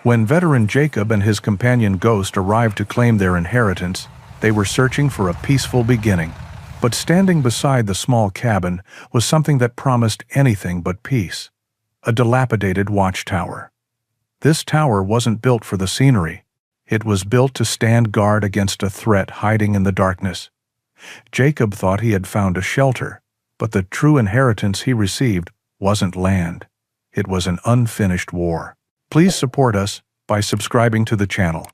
When veteran Jacob and his companion Ghost arrived to claim their inheritance, they were searching for a peaceful beginning. But standing beside the small cabin was something that promised anything but peace: a dilapidated watchtower. This tower wasn't built for the scenery. It was built to stand guard against a threat hiding in the darkness. Jacob thought he had found a shelter, but the true inheritance he received wasn't land. It was an unfinished war. Please support us by subscribing to the channel.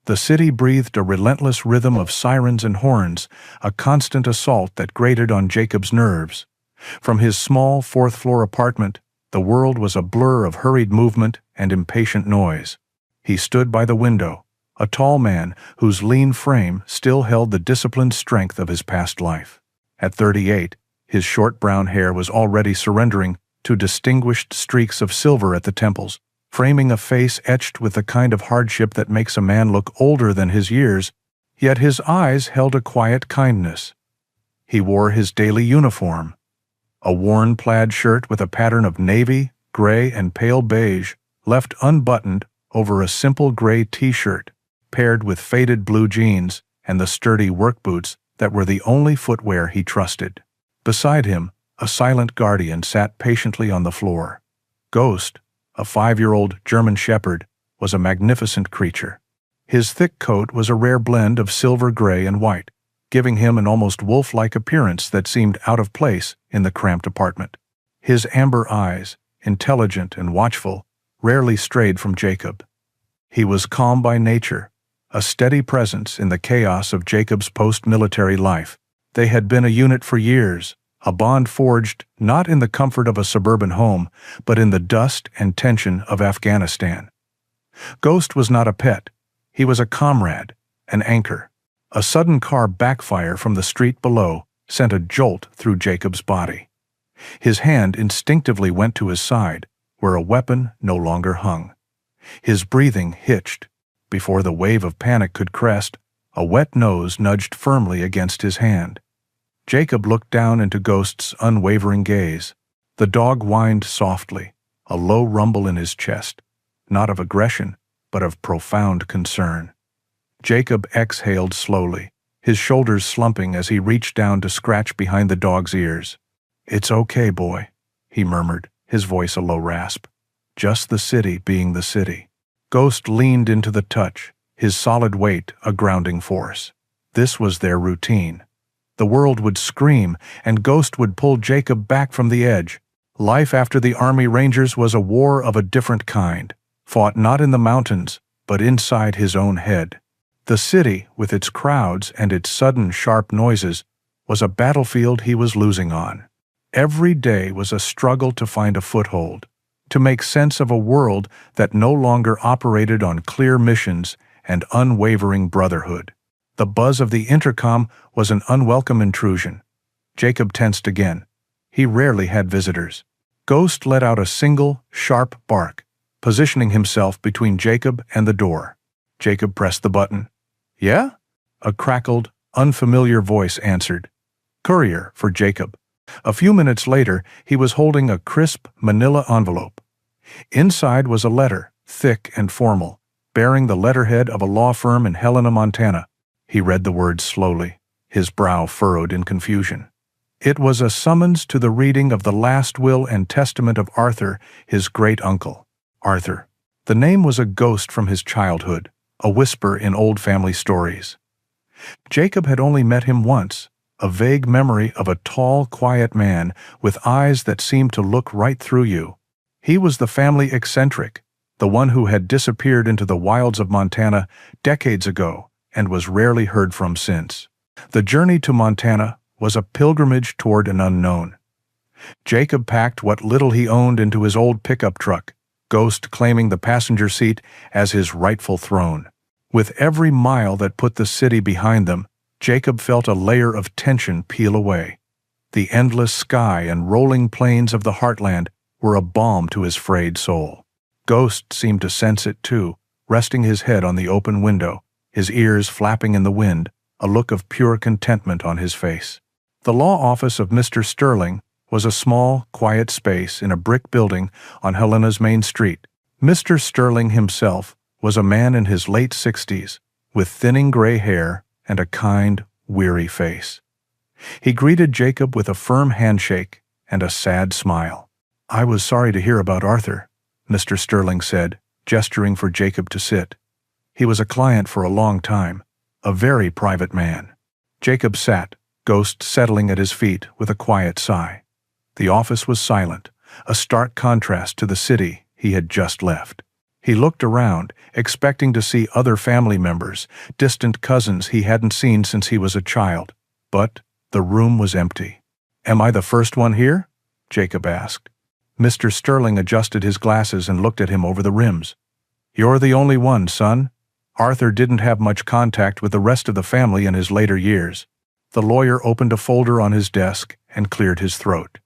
The city breathed a relentless rhythm of sirens and horns, a constant assault that grated on Jacob's nerves. From his small fourth-floor apartment, the world was a blur of hurried movement and impatient noise. He stood by the window, a tall man whose lean frame still held the disciplined strength of his past life. At 38, his short brown hair was already surrendering to distinguished streaks of silver at the temples, framing a face etched with the kind of hardship that makes a man look older than his years, yet his eyes held a quiet kindness. He wore his daily uniform, a worn plaid shirt with a pattern of navy, gray, and pale beige, left unbuttoned over a simple gray t-shirt, paired with faded blue jeans and the sturdy work boots that were the only footwear he trusted. Beside him, a silent guardian sat patiently on the floor. Ghost, a 5-year-old German shepherd, was a magnificent creature. His thick coat was a rare blend of silver gray and white, giving him an almost wolf-like appearance that seemed out of place in the cramped apartment. His amber eyes, intelligent and watchful, rarely strayed from Jacob. He was calm by nature, a steady presence in the chaos of Jacob's post-military life. They had been a unit for years, a bond forged not in the comfort of a suburban home, but in the dust and tension of Afghanistan. Ghost was not a pet. He was a comrade, an anchor. A sudden car backfire from the street below sent a jolt through Jacob's body. His hand instinctively went to his side, where a weapon no longer hung. His breathing hitched. Before the wave of panic could crest, a wet nose nudged firmly against his hand. Jacob looked down into Ghost's unwavering gaze. The dog whined softly, a low rumble in his chest, not of aggression, but of profound concern. Jacob exhaled slowly, his shoulders slumping as he reached down to scratch behind the dog's ears. "It's okay, boy," he murmured, his voice a low rasp. "Just the city being the city." Ghost leaned into the touch, his solid weight a grounding force. This was their routine. The world would scream, and Ghost would pull Jacob back from the edge. Life after the Army Rangers was a war of a different kind, fought not in the mountains, but inside his own head. The city, with its crowds and its sudden sharp noises, was a battlefield he was losing on. Every day was a struggle to find a foothold, to make sense of a world that no longer operated on clear missions and unwavering brotherhood. The buzz of the intercom was an unwelcome intrusion. Jacob tensed again. He rarely had visitors. Ghost let out a single, sharp bark, positioning himself between Jacob and the door. Jacob pressed the button. "Yeah?" A crackled, unfamiliar voice answered. "Courier for Jacob." A few minutes later, he was holding a crisp manila envelope. Inside was a letter, thick and formal, bearing the letterhead of a law firm in Helena, Montana. He read the words slowly, his brow furrowed in confusion. It was a summons to the reading of the last will and testament of Arthur, his great-uncle. Arthur. The name was a ghost from his childhood, a whisper in old family stories. Jacob had only met him once, a vague memory of a tall, quiet man with eyes that seemed to look right through you. He was the family eccentric, the one who had disappeared into the wilds of Montana decades ago and was rarely heard from since. The journey to Montana was a pilgrimage toward an unknown. Jacob packed what little he owned into his old pickup truck, Ghost claiming the passenger seat as his rightful throne. With every mile that put the city behind them, Jacob felt a layer of tension peel away. The endless sky and rolling plains of the heartland were a balm to his frayed soul. Ghost seemed to sense it too, resting his head on the open window, his ears flapping in the wind, a look of pure contentment on his face. The law office of Mr. Sterling was a small, quiet space in a brick building on Helena's main street. Mr. Sterling himself was a man in his late 60s, with thinning gray hair and a kind, weary face. He greeted Jacob with a firm handshake and a sad smile. "I was sorry to hear about Arthur," Mr. Sterling said, gesturing for Jacob to sit. "He was a client for a long time, a very private man." Jacob sat, Ghost settling at his feet with a quiet sigh. The office was silent, a stark contrast to the city he had just left. He looked around, expecting to see other family members, distant cousins he hadn't seen since he was a child. But the room was empty. "Am I the first one here?" Jacob asked. Mr. Sterling adjusted his glasses and looked at him over the rims. "You're the only one, son. Arthur didn't have much contact with the rest of the family in his later years." The lawyer opened a folder on his desk and cleared his throat.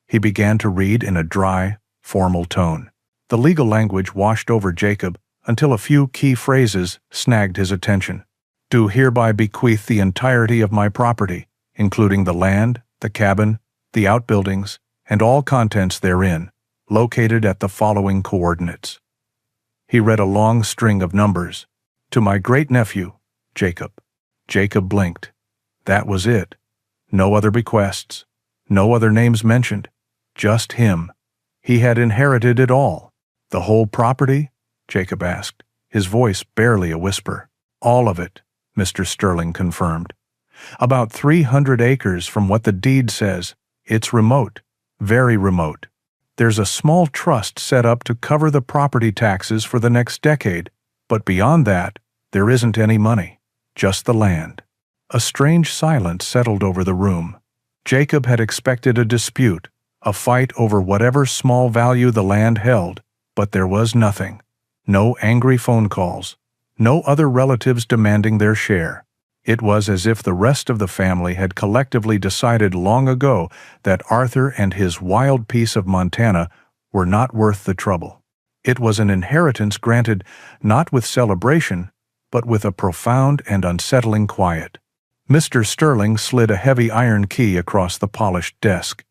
He began to read in a dry, formal tone. The legal language washed over Jacob until a few key phrases snagged his attention. "Do hereby bequeath the entirety of my property, including the land, the cabin, the outbuildings, and all contents therein, located at the following coordinates." He read a long string of numbers. "To my great-nephew, Jacob." Jacob blinked. That was it. No other bequests, no other names mentioned, just him. He had inherited it all. "The whole property?" Jacob asked, his voice barely a whisper. "All of it," Mr. Sterling confirmed. "About 300 acres from what the deed says. It's remote, very remote. There's a small trust set up to cover the property taxes for the next decade, but beyond that, there isn't any money, just the land." A strange silence settled over the room. Jacob had expected a dispute, a fight over whatever small value the land held, but there was nothing. No angry phone calls, no other relatives demanding their share. It was as if the rest of the family had collectively decided long ago that Arthur and his wild piece of Montana were not worth the trouble. It was an inheritance granted not with celebration, but with a profound and unsettling quiet. Mr. Sterling slid a heavy iron key across the polished desk.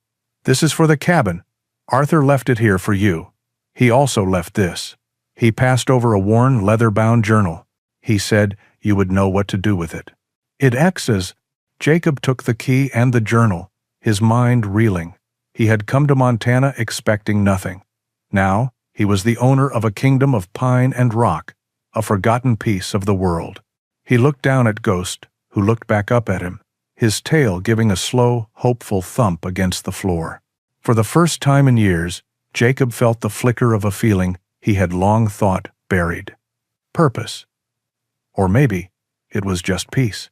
"This is for the cabin. Arthur left it here for you. He also left this." He passed over a worn, leather-bound journal. He said you would know what to do with it. "It acts as—" Jacob took the key and the journal, his mind reeling. He had come to Montana expecting nothing. Now, he was the owner of a kingdom of pine and rock, a forgotten piece of the world. He looked down at Ghost, who looked back up at him, his tail giving a slow, hopeful thump against the floor. For the first time in years, Jacob felt the flicker of a feeling he had long thought buried. Purpose. Or maybe it was just peace.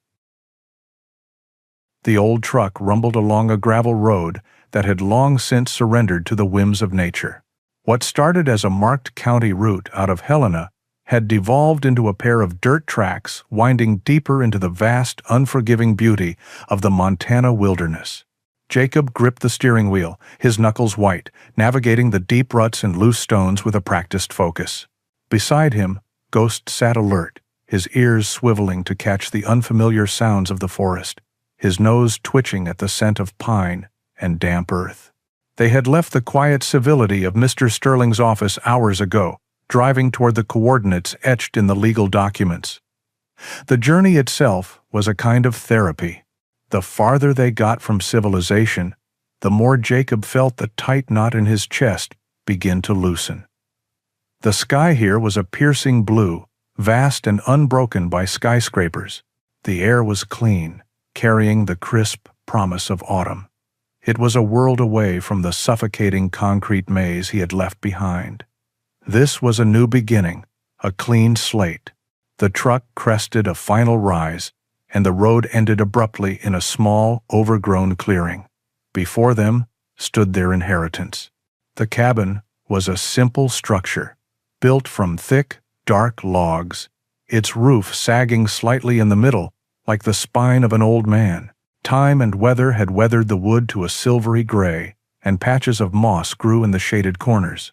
The old truck rumbled along a gravel road that had long since surrendered to the whims of nature. What started as a marked county route out of Helena had devolved into a pair of dirt tracks winding deeper into the vast, unforgiving beauty of the Montana wilderness. Jacob gripped the steering wheel, his knuckles white, navigating the deep ruts and loose stones with a practiced focus. Beside him, Ghost sat alert, his ears swiveling to catch the unfamiliar sounds of the forest, his nose twitching at the scent of pine and damp earth. They had left the quiet civility of Mr. Sterling's office hours ago, driving toward the coordinates etched in the legal documents. The journey itself was a kind of therapy. The farther they got from civilization, the more Jacob felt the tight knot in his chest begin to loosen. The sky here was a piercing blue, vast and unbroken by skyscrapers. The air was clean, carrying the crisp promise of autumn. It was a world away from the suffocating concrete maze he had left behind. This was a new beginning, a clean slate. The truck crested a final rise, and the road ended abruptly in a small, overgrown clearing. Before them stood their inheritance. The cabin was a simple structure, built from thick, dark logs, its roof sagging slightly in the middle, like the spine of an old man. Time and weather had weathered the wood to a silvery gray, and patches of moss grew in the shaded corners.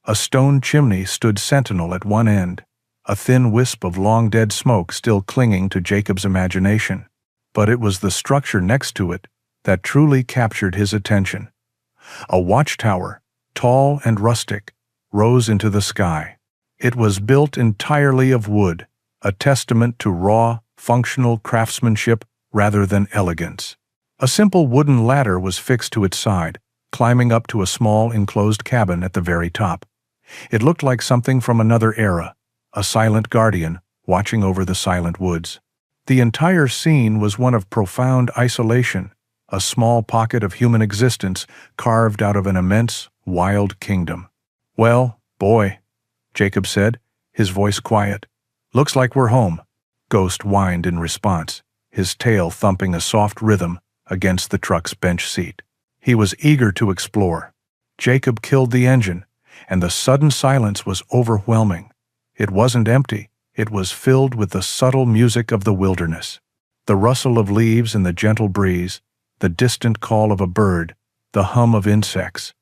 A stone chimney stood sentinel at one end, a thin wisp of long-dead smoke still clinging to Jacob's imagination. But it was the structure next to it that truly captured his attention. A watchtower, tall and rustic, rose into the sky. It was built entirely of wood, a testament to raw, functional craftsmanship rather than elegance. A simple wooden ladder was fixed to its side, climbing up to a small enclosed cabin at the very top. It looked like something from another era, a silent guardian watching over the silent woods. The entire scene was one of profound isolation, a small pocket of human existence carved out of an immense, wild kingdom. "Well, boy," Jacob said, his voice quiet. "Looks like we're home." Ghost whined in response, his tail thumping a soft rhythm against the truck's bench seat. He was eager to explore. Jacob killed the engine, and the sudden silence was overwhelming. It wasn't empty, it was filled with the subtle music of the wilderness. The rustle of leaves in the gentle breeze, the distant call of a bird, the hum of insects.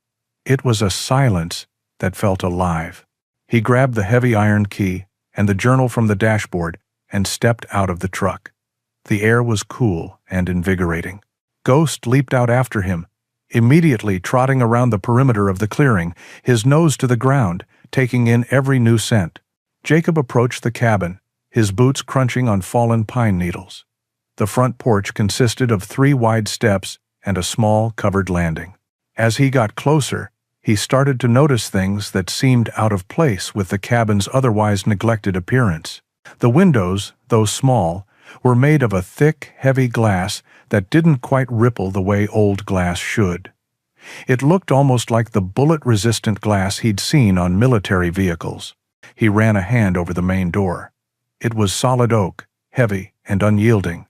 It was a silence that felt alive. He grabbed the heavy iron key and the journal from the dashboard and stepped out of the truck. The air was cool and invigorating. Ghost leaped out after him, immediately trotting around the perimeter of the clearing, his nose to the ground, taking in every new scent. Jacob approached the cabin, his boots crunching on fallen pine needles. The front porch consisted of 3 wide steps and a small covered landing. As he got closer, he started to notice things that seemed out of place with the cabin's otherwise neglected appearance. The windows, though small, were made of a thick, heavy glass that didn't quite ripple the way old glass should. It looked almost like the bullet-resistant glass he'd seen on military vehicles. He ran a hand over the main door. It was solid oak, heavy and unyielding.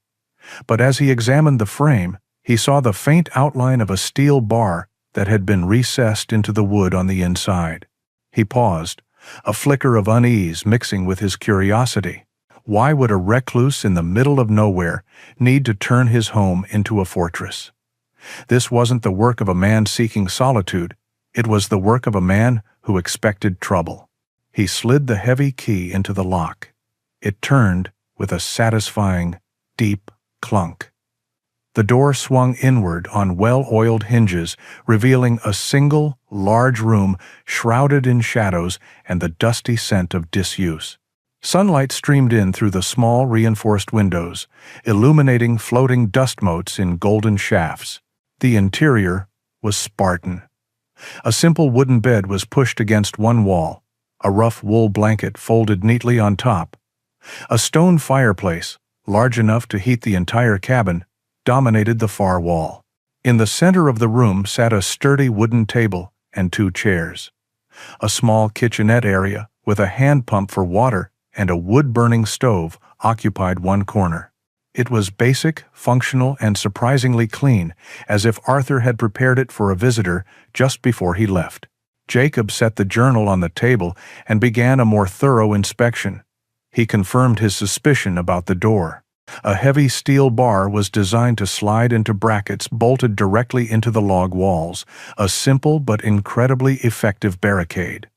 But as he examined the frame, he saw the faint outline of a steel bar that had been recessed into the wood on the inside. He paused, a flicker of unease mixing with his curiosity. Why would a recluse in the middle of nowhere need to turn his home into a fortress? This wasn't the work of a man seeking solitude, it was the work of a man who expected trouble. He slid the heavy key into the lock. It turned with a satisfying, deep clunk. The door swung inward on well-oiled hinges, revealing a single, large room shrouded in shadows and the dusty scent of disuse. Sunlight streamed in through the small, reinforced windows, illuminating floating dust motes in golden shafts. The interior was Spartan. A simple wooden bed was pushed against one wall, a rough wool blanket folded neatly on top. A stone fireplace, large enough to heat the entire cabin, dominated the far wall. In the center of the room sat a sturdy wooden table and 2 chairs. A small kitchenette area with a hand pump for water and a wood-burning stove occupied one corner. It was basic, functional, and surprisingly clean, as if Arthur had prepared it for a visitor just before he left. Jacob set the journal on the table and began a more thorough inspection. He confirmed his suspicion about the door. A heavy steel bar was designed to slide into brackets bolted directly into the log walls, a simple but incredibly effective barricade.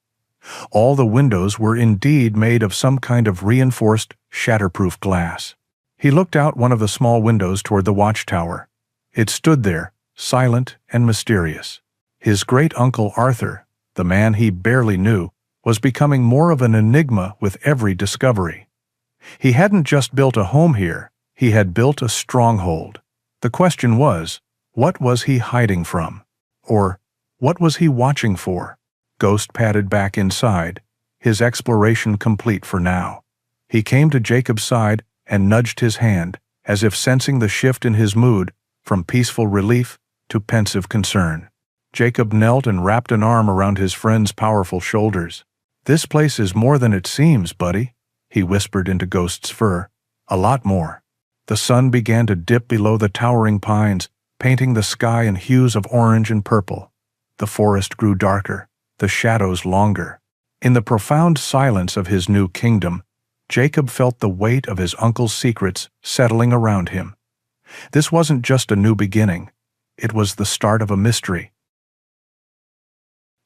All the windows were indeed made of some kind of reinforced, shatterproof glass. He looked out one of the small windows toward the Watchtower. It stood there, silent and mysterious. His great-uncle Arthur, the man he barely knew, was becoming more of an enigma with every discovery. He hadn't just built a home here, he had built a stronghold. The question was, what was he hiding from? Or, what was he watching for? Ghost padded back inside, his exploration complete for now. He came to Jacob's side and nudged his hand, as if sensing the shift in his mood from peaceful relief to pensive concern. Jacob knelt and wrapped an arm around his friend's powerful shoulders. "This place is more than it seems, buddy," he whispered into Ghost's fur. "A lot more." The sun began to dip below the towering pines, painting the sky in hues of orange and purple. The forest grew darker, the shadows longer. In the profound silence of his new kingdom, Jacob felt the weight of his uncle's secrets settling around him. This wasn't just a new beginning, it was the start of a mystery.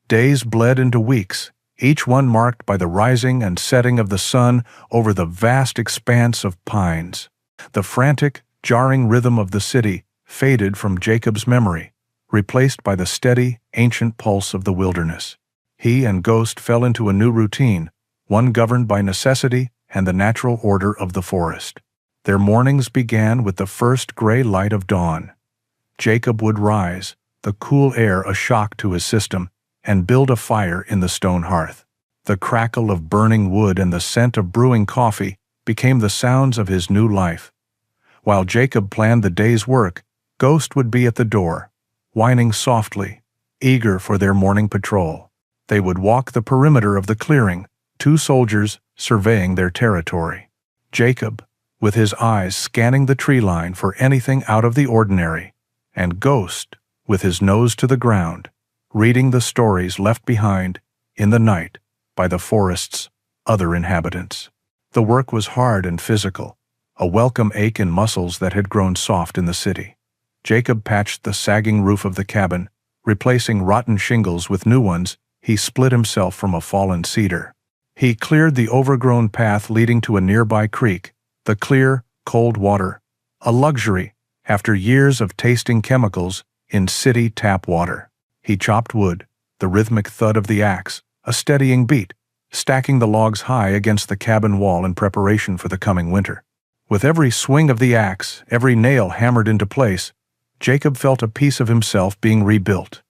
Days bled into weeks, each one marked by the rising and setting of the sun over the vast expanse of pines. The frantic, jarring rhythm of the city faded from Jacob's memory, replaced by the steady, ancient pulse of the wilderness. He and Ghost fell into a new routine, one governed by necessity and the natural order of the forest. Their mornings began with the first gray light of dawn. Jacob would rise, the cool air a shock to his system, and build a fire in the stone hearth. The crackle of burning wood and the scent of brewing coffee became the sounds of his new life. While Jacob planned the day's work, Ghost would be at the door, whining softly, eager for their morning patrol. They would walk the perimeter of the clearing, two soldiers surveying their territory. Jacob, with his eyes scanning the tree line for anything out of the ordinary, and Ghost, with his nose to the ground, reading the stories left behind in the night by the forest's other inhabitants. The work was hard and physical, a welcome ache in muscles that had grown soft in the city. Jacob patched the sagging roof of the cabin, replacing rotten shingles with new ones. He split himself from a fallen cedar. He cleared the overgrown path leading to a nearby creek, the clear, cold water, a luxury after years of tasting chemicals in city tap water. He chopped wood, the rhythmic thud of the axe, a steadying beat, stacking the logs high against the cabin wall in preparation for the coming winter. With every swing of the axe, every nail hammered into place, Jacob felt a piece of himself being rebuilt.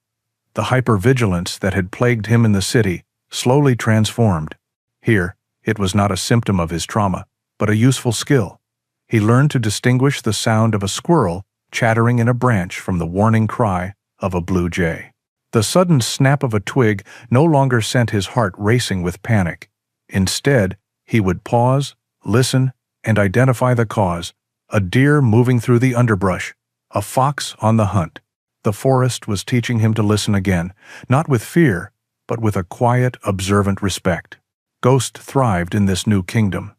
The hypervigilance that had plagued him in the city slowly transformed. Here, it was not a symptom of his trauma, but a useful skill. He learned to distinguish the sound of a squirrel chattering in a branch from the warning cry of a blue jay. The sudden snap of a twig no longer sent his heart racing with panic. Instead, he would pause, listen, and identify the cause: a deer moving through the underbrush, a fox on the hunt. The forest was teaching him to listen again, not with fear, but with a quiet, observant respect. Ghost thrived in this new kingdom.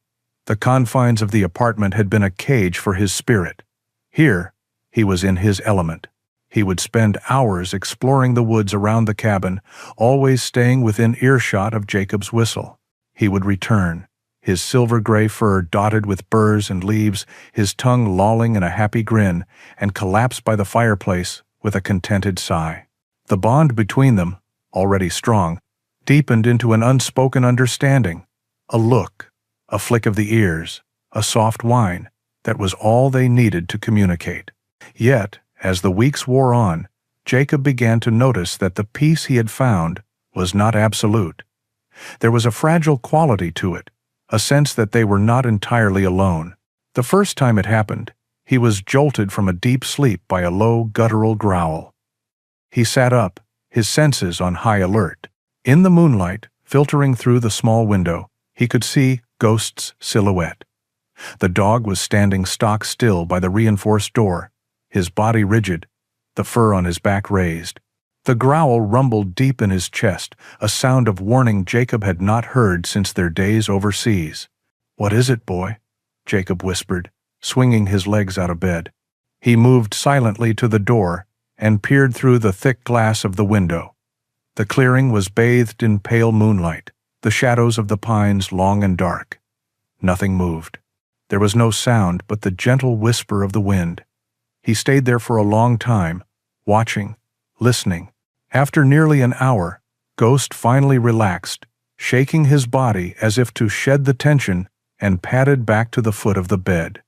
The confines of the apartment had been a cage for his spirit. Here, he was in his element. He would spend hours exploring the woods around the cabin, always staying within earshot of Jacob's whistle. He would return, his silver-gray fur dotted with burrs and leaves, his tongue lolling in a happy grin, and collapse by the fireplace with a contented sigh. The bond between them, already strong, deepened into an unspoken understanding. A look, a flick of the ears, a soft whine, that was all they needed to communicate. Yet, as the weeks wore on, Jacob began to notice that the peace he had found was not absolute. There was a fragile quality to it, a sense that they were not entirely alone. The first time it happened, he was jolted from a deep sleep by a low, guttural growl. He sat up, his senses on high alert. In the moonlight, filtering through the small window, he could see Ghost's silhouette. The dog was standing stock still by the reinforced door, his body rigid, the fur on his back raised. The growl rumbled deep in his chest, a sound of warning Jacob had not heard since their days overseas. "What is it, boy?" Jacob whispered, swinging his legs out of bed. He moved silently to the door and peered through the thick glass of the window. The clearing was bathed in pale moonlight, the shadows of the pines long and dark. Nothing moved. There was no sound but the gentle whisper of the wind. He stayed there for a long time, watching, listening. After nearly an hour, Ghost finally relaxed, shaking his body as if to shed the tension, and padded back to the foot of the bed.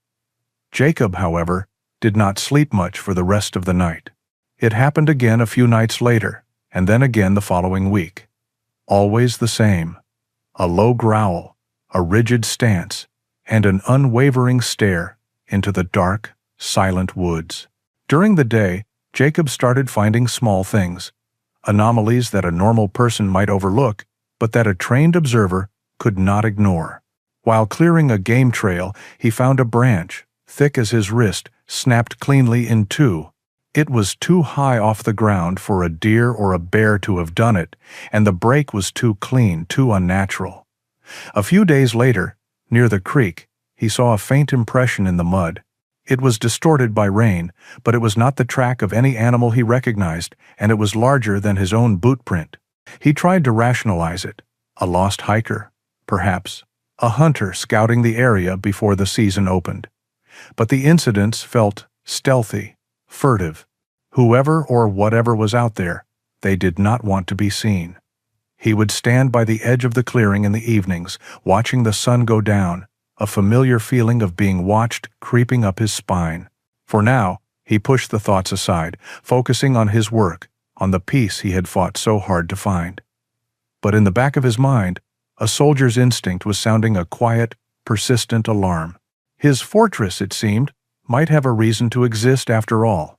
Jacob, however, did not sleep much for the rest of the night. It happened again a few nights later, and then again the following week. Always the same: a low growl, a rigid stance, and an unwavering stare into the dark, silent woods. During the day, Jacob started finding small things, anomalies that a normal person might overlook, but that a trained observer could not ignore. While clearing a game trail, he found a branch, thick as his wrist, snapped cleanly in two. It was too high off the ground for a deer or a bear to have done it, and the break was too clean, too unnatural. A few days later, near the creek, he saw a faint impression in the mud. It was distorted by rain, but it was not the track of any animal he recognized, and it was larger than his own boot print. He tried to rationalize it. A lost hiker, perhaps. A hunter scouting the area before the season opened. But the incidents felt stealthy, furtive. Whoever or whatever was out there, they did not want to be seen. He would stand by the edge of the clearing in the evenings, watching the sun go down, a familiar feeling of being watched creeping up his spine. For now, he pushed the thoughts aside, focusing on his work, on the peace he had fought so hard to find. But in the back of his mind, a soldier's instinct was sounding a quiet, persistent alarm. His fortress, it seemed, might have a reason to exist after all.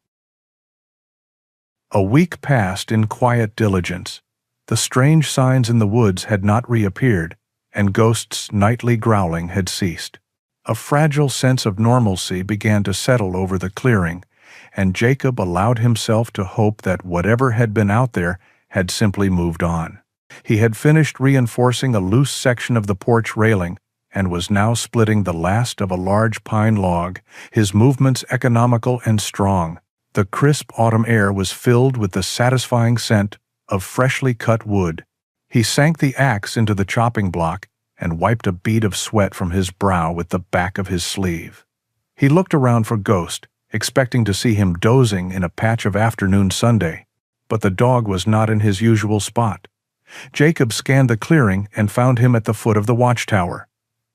A week passed in quiet diligence. The strange signs in the woods had not reappeared, and Ghost's nightly growling had ceased. A fragile sense of normalcy began to settle over the clearing, and Jacob allowed himself to hope that whatever had been out there had simply moved on. He had finished reinforcing a loose section of the porch railing and was now splitting the last of a large pine log, his movements economical and strong. The crisp autumn air was filled with the satisfying scent of freshly cut wood. He sank the axe into the chopping block and wiped a bead of sweat from his brow with the back of his sleeve. He looked around for Ghost, expecting to see him dozing in a patch of afternoon Sunday, but the dog was not in his usual spot. Jacob scanned the clearing and found him at the foot of the watchtower.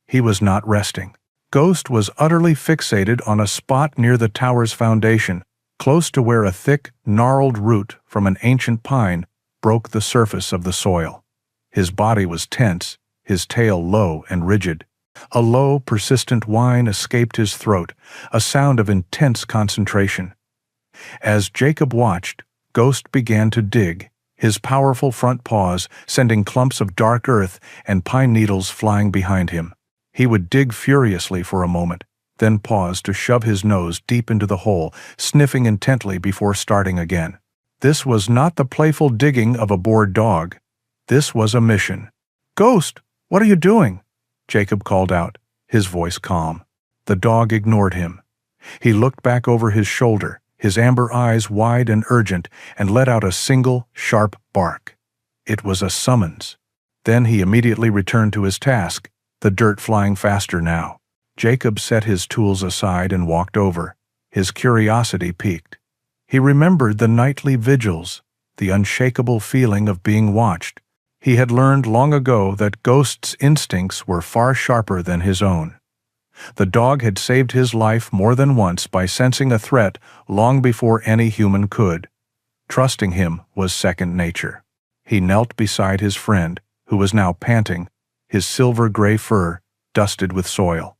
He was not resting. Ghost was utterly fixated on a spot near the tower's foundation, close to where a thick, gnarled root from an ancient pine broke the surface of the soil. His body was tense, his tail low and rigid. A low, persistent whine escaped his throat, a sound of intense concentration. As Jacob watched, Ghost began to dig, his powerful front paws sending clumps of dark earth and pine needles flying behind him. He would dig furiously for a moment, then pause to shove his nose deep into the hole, sniffing intently before starting again. This was not the playful digging of a bored dog. This was a mission. "Ghost, what are you doing?" Jacob called out, his voice calm. The dog ignored him. He looked back over his shoulder, his amber eyes wide and urgent, and let out a single, sharp bark. It was a summons. Then he immediately returned to his task, the dirt flying faster now. Jacob set his tools aside and walked over, his curiosity piqued. He remembered the nightly vigils, the unshakable feeling of being watched. He had learned long ago that Ghost's instincts were far sharper than his own. The dog had saved his life more than once by sensing a threat long before any human could. Trusting him was second nature. He knelt beside his friend, who was now panting, his silver-gray fur dusted with soil.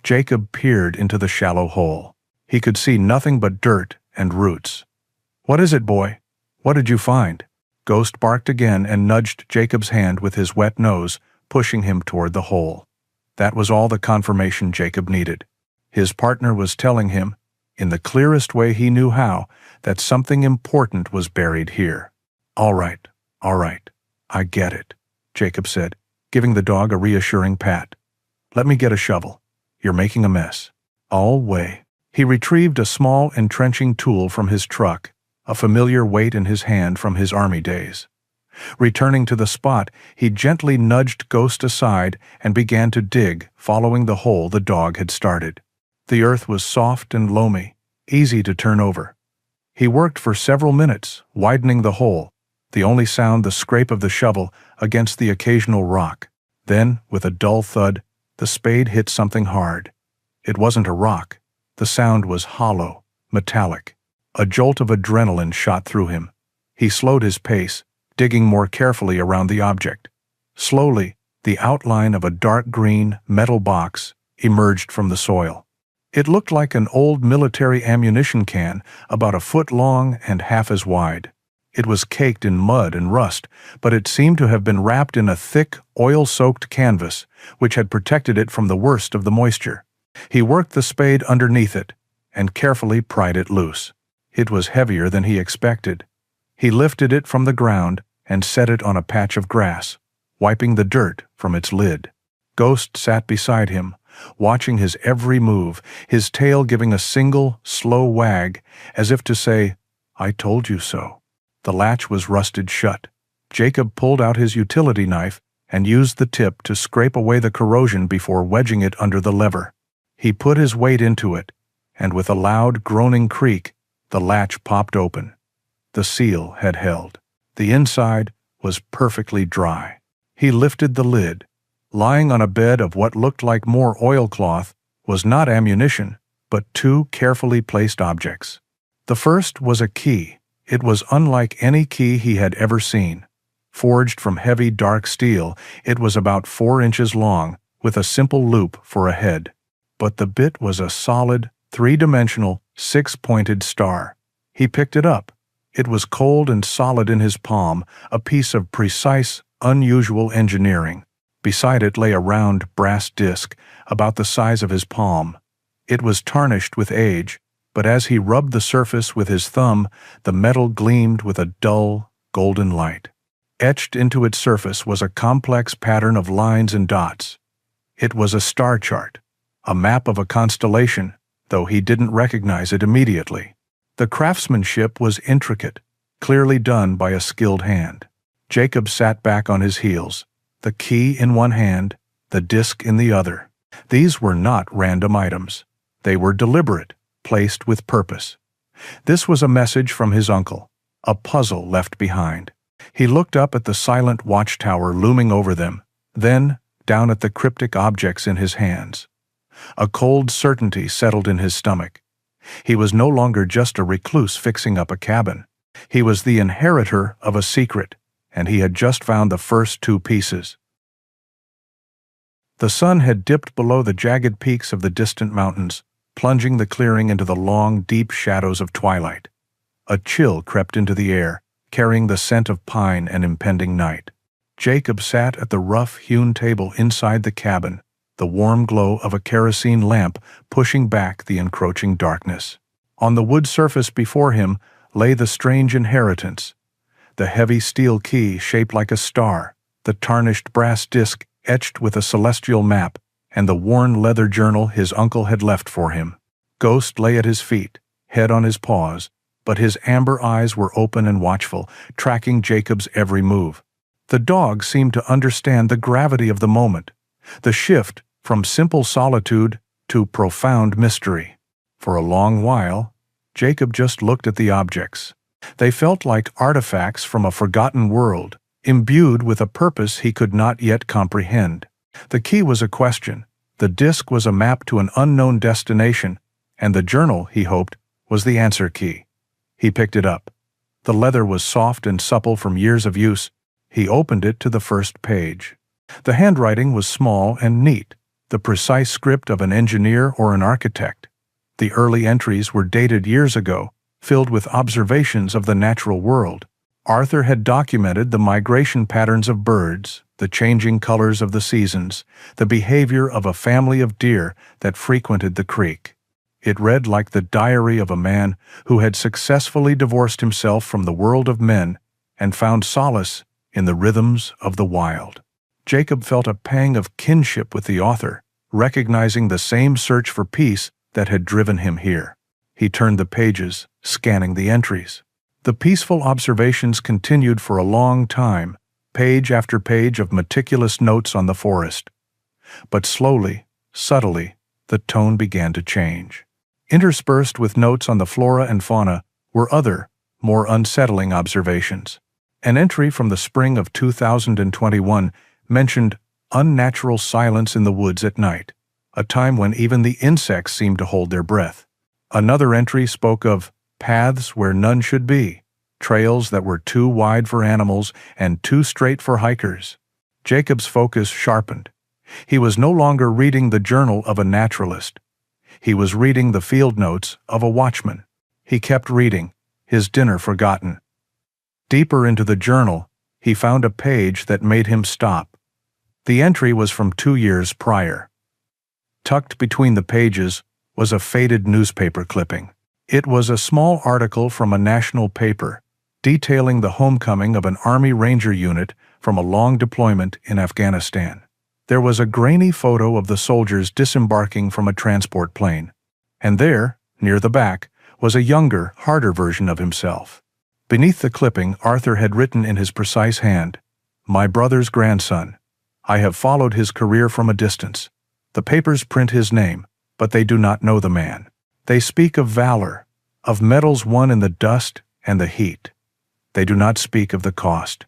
Jacob peered into the shallow hole. He could see nothing but dirt and roots. "What is it, boy? What did you find?" Ghost barked again and nudged Jacob's hand with his wet nose, pushing him toward the hole. That was all the confirmation Jacob needed. His partner was telling him, in the clearest way he knew how, that something important was buried here. All right, I get it," Jacob said, giving the dog a reassuring pat. "Let me get a shovel. You're making a mess." "All way." He retrieved a small entrenching tool from his truck, a familiar weight in his hand from his army days. Returning to the spot, he gently nudged Ghost aside and began to dig, following the hole the dog had started. The earth was soft and loamy, easy to turn over. He worked for several minutes, widening the hole, the only sound the scrape of the shovel against the occasional rock. Then, with a dull thud, the spade hit something hard. It wasn't a rock. The sound was hollow, metallic. A jolt of adrenaline shot through him. He slowed his pace, digging more carefully around the object. Slowly, the outline of a dark green metal box emerged from the soil. It looked like an old military ammunition can, about a foot long and half as wide. It was caked in mud and rust, but it seemed to have been wrapped in a thick, oil-soaked canvas, which had protected it from the worst of the moisture. He worked the spade underneath it and carefully pried it loose. It was heavier than he expected. He lifted it from the ground and set it on a patch of grass, wiping the dirt from its lid. Ghost sat beside him, watching his every move, his tail giving a single, slow wag, as if to say, "I told you so." The latch was rusted shut. Jacob pulled out his utility knife and used the tip to scrape away the corrosion before wedging it under the lever. He put his weight into it, and with a loud, groaning creak, the latch popped open. The seal had held. The inside was perfectly dry. He lifted the lid. Lying on a bed of what looked like more oilcloth was not ammunition, but two carefully placed objects. The first was a key. It was unlike any key he had ever seen. Forged from heavy dark steel, it was about 4 inches long, with a simple loop for a head. But the bit was a solid, three-dimensional, six-pointed star. He picked it up. It was cold and solid in his palm, a piece of precise, unusual engineering. Beside it lay a round brass disc, about the size of his palm. It was tarnished with age, but as he rubbed the surface with his thumb, the metal gleamed with a dull, golden light. Etched into its surface was a complex pattern of lines and dots. It was a star chart, a map of a constellation, though he didn't recognize it immediately. The craftsmanship was intricate, clearly done by a skilled hand. Jacob sat back on his heels, the key in one hand, the disc in the other. These were not random items. They were deliberate, placed with purpose. This was a message from his uncle, a puzzle left behind. He looked up at the silent watchtower looming over them, then down at the cryptic objects in his hands. A cold certainty settled in his stomach. He was no longer just a recluse fixing up a cabin. He was the inheritor of a secret, and he had just found the first two pieces. The sun had dipped below the jagged peaks of the distant mountains, plunging the clearing into the long, deep shadows of twilight. A chill crept into the air, carrying the scent of pine and impending night. Jacob sat at the rough-hewn table inside the cabin, the warm glow of a kerosene lamp pushing back the encroaching darkness. On the wood surface before him lay the strange inheritance, the heavy steel key shaped like a star, the tarnished brass disc etched with a celestial map, and the worn leather journal his uncle had left for him. Ghost lay at his feet, head on his paws, but his amber eyes were open and watchful, tracking Jacob's every move. The dog seemed to understand the gravity of the moment, the shift from simple solitude to profound mystery. For a long while, Jacob just looked at the objects. They felt like artifacts from a forgotten world, imbued with a purpose he could not yet comprehend. The key was a question, the disc was a map to an unknown destination, and the journal, he hoped, was the answer key. He picked it up. The leather was soft and supple from years of use. He opened it to the first page. The handwriting was small and neat, the precise script of an engineer or an architect. The early entries were dated years ago, filled with observations of the natural world. Arthur had documented the migration patterns of birds, the changing colors of the seasons, the behavior of a family of deer that frequented the creek. It read like the diary of a man who had successfully divorced himself from the world of men and found solace in the rhythms of the wild. Jacob felt a pang of kinship with the author, recognizing the same search for peace that had driven him here. He turned the pages, scanning the entries. The peaceful observations continued for a long time, page after page of meticulous notes on the forest. But slowly, subtly, the tone began to change. Interspersed with notes on the flora and fauna were other, more unsettling observations. An entry from the spring of 2021 mentioned unnatural silence in the woods at night, a time when even the insects seemed to hold their breath. Another entry spoke of paths where none should be, trails that were too wide for animals and too straight for hikers. Jacob's focus sharpened. He was no longer reading the journal of a naturalist. He was reading the field notes of a watchman. He kept reading, his dinner forgotten. Deeper into the journal, he found a page that made him stop. The entry was from 2 years prior. Tucked between the pages was a faded newspaper clipping. It was a small article from a national paper, detailing the homecoming of an Army Ranger unit from a long deployment in Afghanistan. There was a grainy photo of the soldiers disembarking from a transport plane, and there, near the back, was a younger, harder version of himself. Beneath the clipping, Arthur had written in his precise hand, "My brother's grandson. I have followed his career from a distance. The papers print his name, but they do not know the man. They speak of valor, of medals won in the dust and the heat. They do not speak of the cost."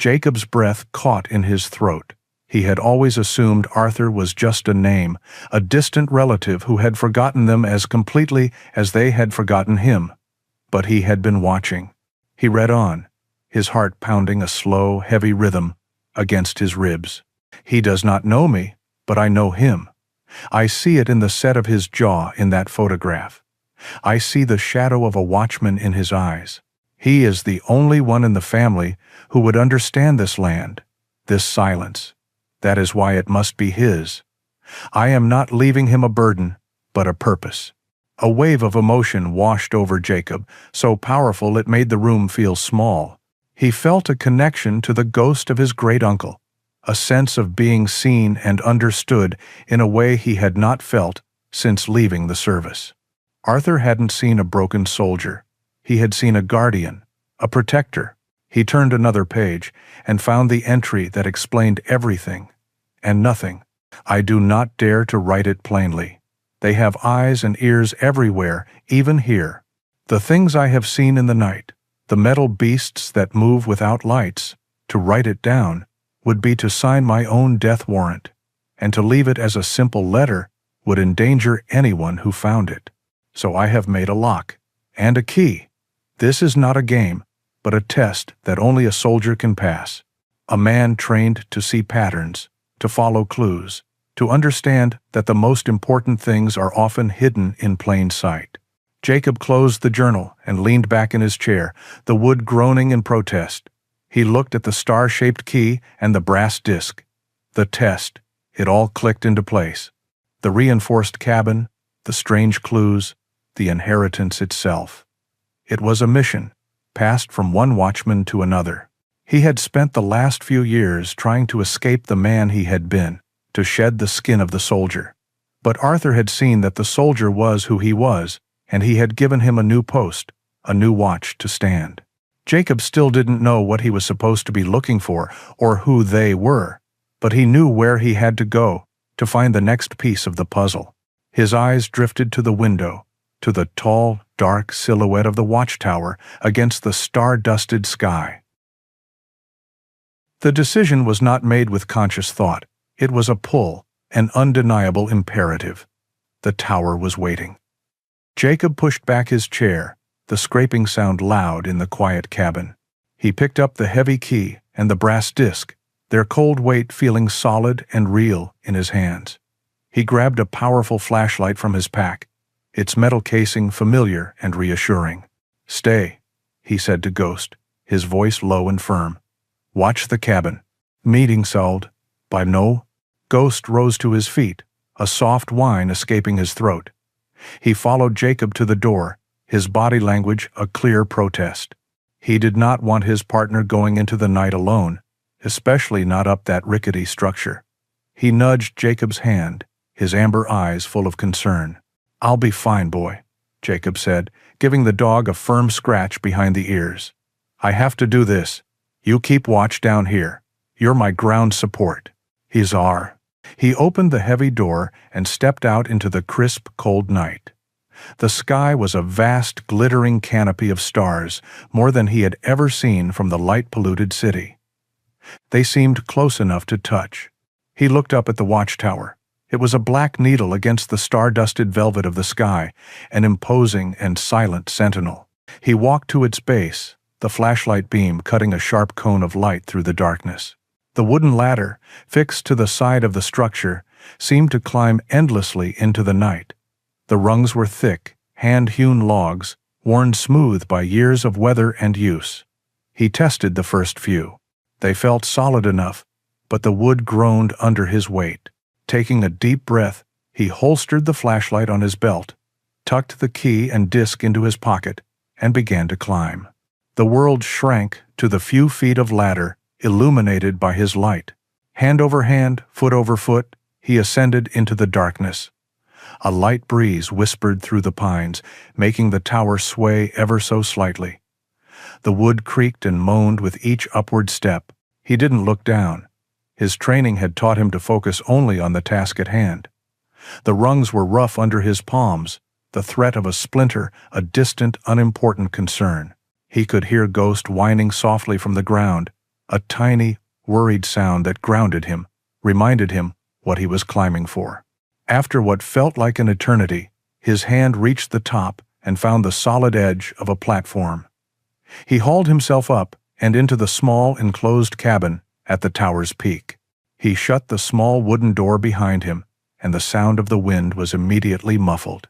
Jacob's breath caught in his throat. He had always assumed Arthur was just a name, a distant relative who had forgotten them as completely as they had forgotten him. But he had been watching. He read on, his heart pounding a slow, heavy rhythm against his ribs. He does not know me, but I know him. I see it in the set of his jaw in that photograph. I see the shadow of a watchman in his eyes. He is the only one in the family who would understand this land, this silence. That is why it must be his. I am not leaving him a burden, but a purpose. A wave of emotion washed over Jacob, so powerful it made the room feel small. He felt a connection to the ghost of his great-uncle, a sense of being seen and understood in a way he had not felt since leaving the service. Arthur hadn't seen a broken soldier. He had seen a guardian, a protector. He turned another page and found the entry that explained everything and nothing. I do not dare to write it plainly. They have eyes and ears everywhere, even here. The things I have seen in the night, the metal beasts that move without lights, to write it down would be to sign my own death warrant, and to leave it as a simple letter would endanger anyone who found it. So I have made a lock and a key. This is not a game, but a test that only a soldier can pass. A man trained to see patterns, to follow clues, to understand that the most important things are often hidden in plain sight. Jacob closed the journal and leaned back in his chair, the wood groaning in protest. He looked at the star-shaped key and the brass disc. The test. It all clicked into place. The reinforced cabin, the strange clues, the inheritance itself. It was a mission, passed from one watchman to another. He had spent the last few years trying to escape the man he had been, to shed the skin of the soldier. But Arthur had seen that the soldier was who he was, and he had given him a new post, a new watch to stand. Jacob still didn't know what he was supposed to be looking for or who they were, but he knew where he had to go to find the next piece of the puzzle. His eyes drifted to the window, to the tall, dark silhouette of the Watchtower against the star-dusted sky. The decision was not made with conscious thought. It was a pull, an undeniable imperative. The tower was waiting. Jacob pushed back his chair, the scraping sound loud in the quiet cabin. He picked up the heavy key and the brass disc, their cold weight feeling solid and real in his hands. He grabbed a powerful flashlight from his pack, its metal casing familiar and reassuring. "Stay," he said to Ghost, his voice low and firm. "Watch the cabin." Meeting sold. By no. Ghost rose to his feet, a soft whine escaping his throat. He followed Jacob to the door, his body language a clear protest. He did not want his partner going into the night alone, especially not up that rickety structure. He nudged Jacob's hand, his amber eyes full of concern. "I'll be fine, boy," Jacob said, giving the dog a firm scratch behind the ears. "I have to do this. You keep watch down here. You're my ground support." "He's our." He opened the heavy door and stepped out into the crisp, cold night. The sky was a vast, glittering canopy of stars, more than he had ever seen from the light-polluted city. They seemed close enough to touch. He looked up at the Watchtower. It was a black needle against the star-dusted velvet of the sky, an imposing and silent sentinel. He walked to its base, the flashlight beam cutting a sharp cone of light through the darkness. The wooden ladder, fixed to the side of the structure, seemed to climb endlessly into the night. The rungs were thick, hand-hewn logs, worn smooth by years of weather and use. He tested the first few. They felt solid enough, but the wood groaned under his weight. Taking a deep breath, he holstered the flashlight on his belt, tucked the key and disc into his pocket, and began to climb. The world shrank to the few feet of ladder, illuminated by his light. Hand over hand, foot over foot, he ascended into the darkness. A light breeze whispered through the pines, making the tower sway ever so slightly. The wood creaked and moaned with each upward step. He didn't look down. His training had taught him to focus only on the task at hand. The rungs were rough under his palms, the threat of a splinter a distant, unimportant concern. He could hear Ghost whining softly from the ground, a tiny, worried sound that grounded him, reminded him what he was climbing for. After what felt like an eternity, his hand reached the top and found the solid edge of a platform. He hauled himself up and into the small enclosed cabin at the tower's peak. He shut the small wooden door behind him, and the sound of the wind was immediately muffled.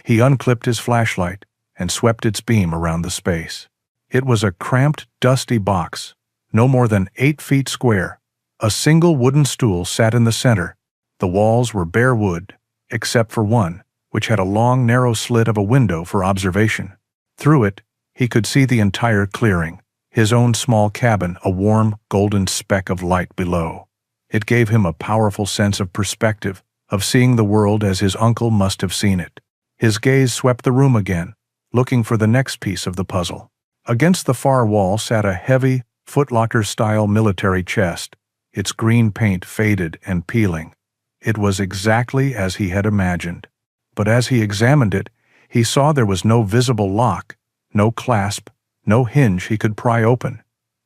He unclipped his flashlight and swept its beam around the space. It was a cramped, dusty box, no more than 8 feet square. A single wooden stool sat in the center. The walls were bare wood, except for one, which had a long, narrow slit of a window for observation. Through it, he could see the entire clearing, his own small cabin, a warm, golden speck of light below. It gave him a powerful sense of perspective, of seeing the world as his uncle must have seen it. His gaze swept the room again, looking for the next piece of the puzzle. Against the far wall sat a heavy, footlocker-style military chest, its green paint faded and peeling. It was exactly as he had imagined. But as he examined it, he saw there was no visible lock, no clasp, no hinge he could pry open.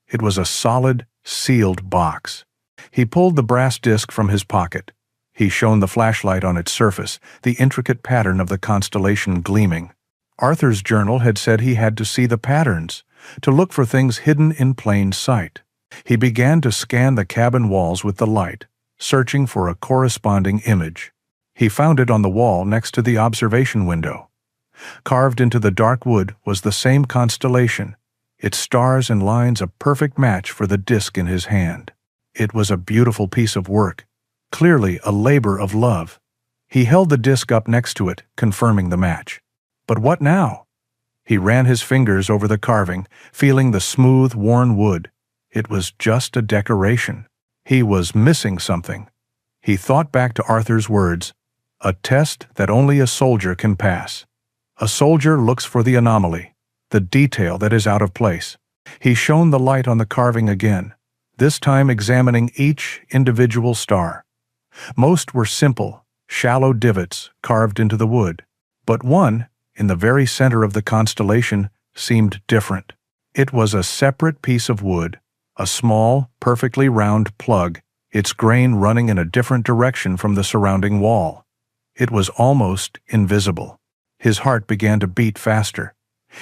It was a solid, sealed box. He pulled the brass disc from his pocket. He shone the flashlight on its surface, the intricate pattern of the constellation gleaming. Arthur's journal had said he had to see the patterns, to look for things hidden in plain sight. He began to scan the cabin walls with the light, searching for a corresponding image. He found it on the wall next to the observation window. Carved into the dark wood was the same constellation, its stars and lines a perfect match for the disc in his hand. It was a beautiful piece of work, clearly a labor of love. He held the disc up next to it, confirming the match. But what now? He ran his fingers over the carving, feeling the smooth, worn wood. It was just a decoration. He was missing something. He thought back to Arthur's words, "A test that only a soldier can pass." A soldier looks for the anomaly, the detail that is out of place. He shone the light on the carving again, this time examining each individual star. Most were simple, shallow divots carved into the wood, but one, in the very center of the constellation, seemed different. It was a separate piece of wood, a small, perfectly round plug, its grain running in a different direction from the surrounding wall. It was almost invisible. His heart began to beat faster.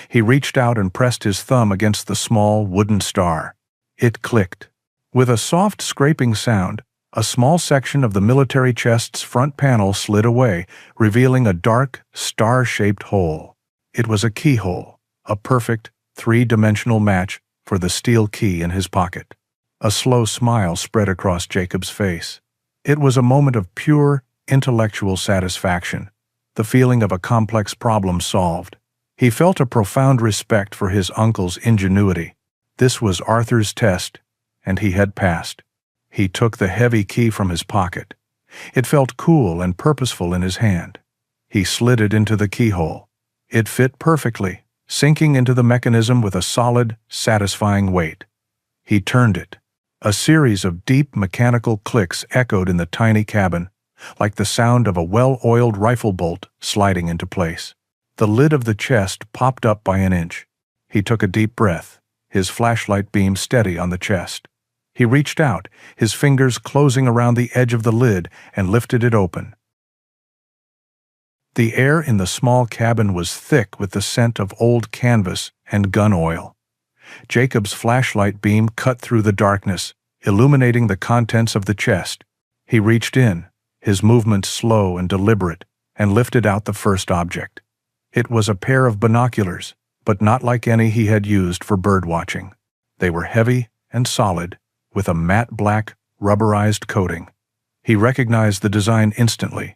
He reached out and pressed his thumb against the small wooden star. It clicked. With a soft scraping sound, a small section of the military chest's front panel slid away, revealing a dark, star-shaped hole. It was a keyhole, a perfect, 3-dimensional match for the steel key in his pocket. A slow smile spread across Jacob's face. It was a moment of pure, intellectual satisfaction, the feeling of a complex problem solved. He felt a profound respect for his uncle's ingenuity. This was Arthur's test, and he had passed. He took the heavy key from his pocket. It felt cool and purposeful in his hand. He slid it into the keyhole. It fit perfectly, sinking into the mechanism with a solid, satisfying weight. He turned it. A series of deep mechanical clicks echoed in the tiny cabin, like the sound of a well-oiled rifle bolt sliding into place. The lid of the chest popped up by an inch. He took a deep breath, his flashlight beam steady on the chest. He reached out, his fingers closing around the edge of the lid, and lifted it open. The air in the small cabin was thick with the scent of old canvas and gun oil. Jacob's flashlight beam cut through the darkness, illuminating the contents of the chest. He reached in, his movements slow and deliberate, and lifted out the first object. It was a pair of binoculars, but not like any he had used for bird watching. They were heavy and solid, with a matte black, rubberized coating. He recognized the design instantly.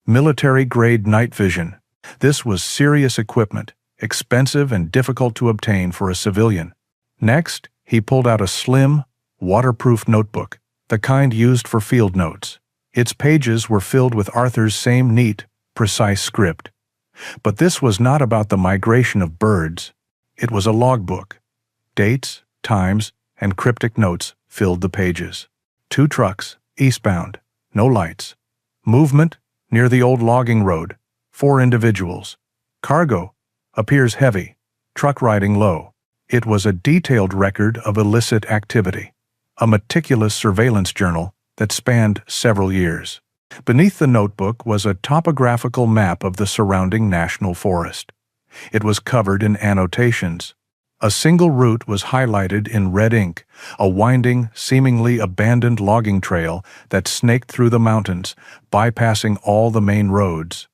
Military-grade night vision. This was serious equipment, expensive and difficult to obtain for a civilian. Next, he pulled out a slim, waterproof notebook, the kind used for field notes. Its pages were filled with Arthur's same neat, precise script. But this was not about the migration of birds. It was a logbook. Dates, times, and cryptic notes filled the pages. 2 trucks, eastbound, no lights. Movement, near the old logging road, 4 individuals. Cargo, appears heavy, truck riding low. It was a detailed record of illicit activity, a meticulous surveillance journal that spanned several years. Beneath the notebook was a topographical map of the surrounding national forest. It was covered in annotations. A single route was highlighted in red ink, a winding, seemingly abandoned logging trail that snaked through the mountains, bypassing all the main roads.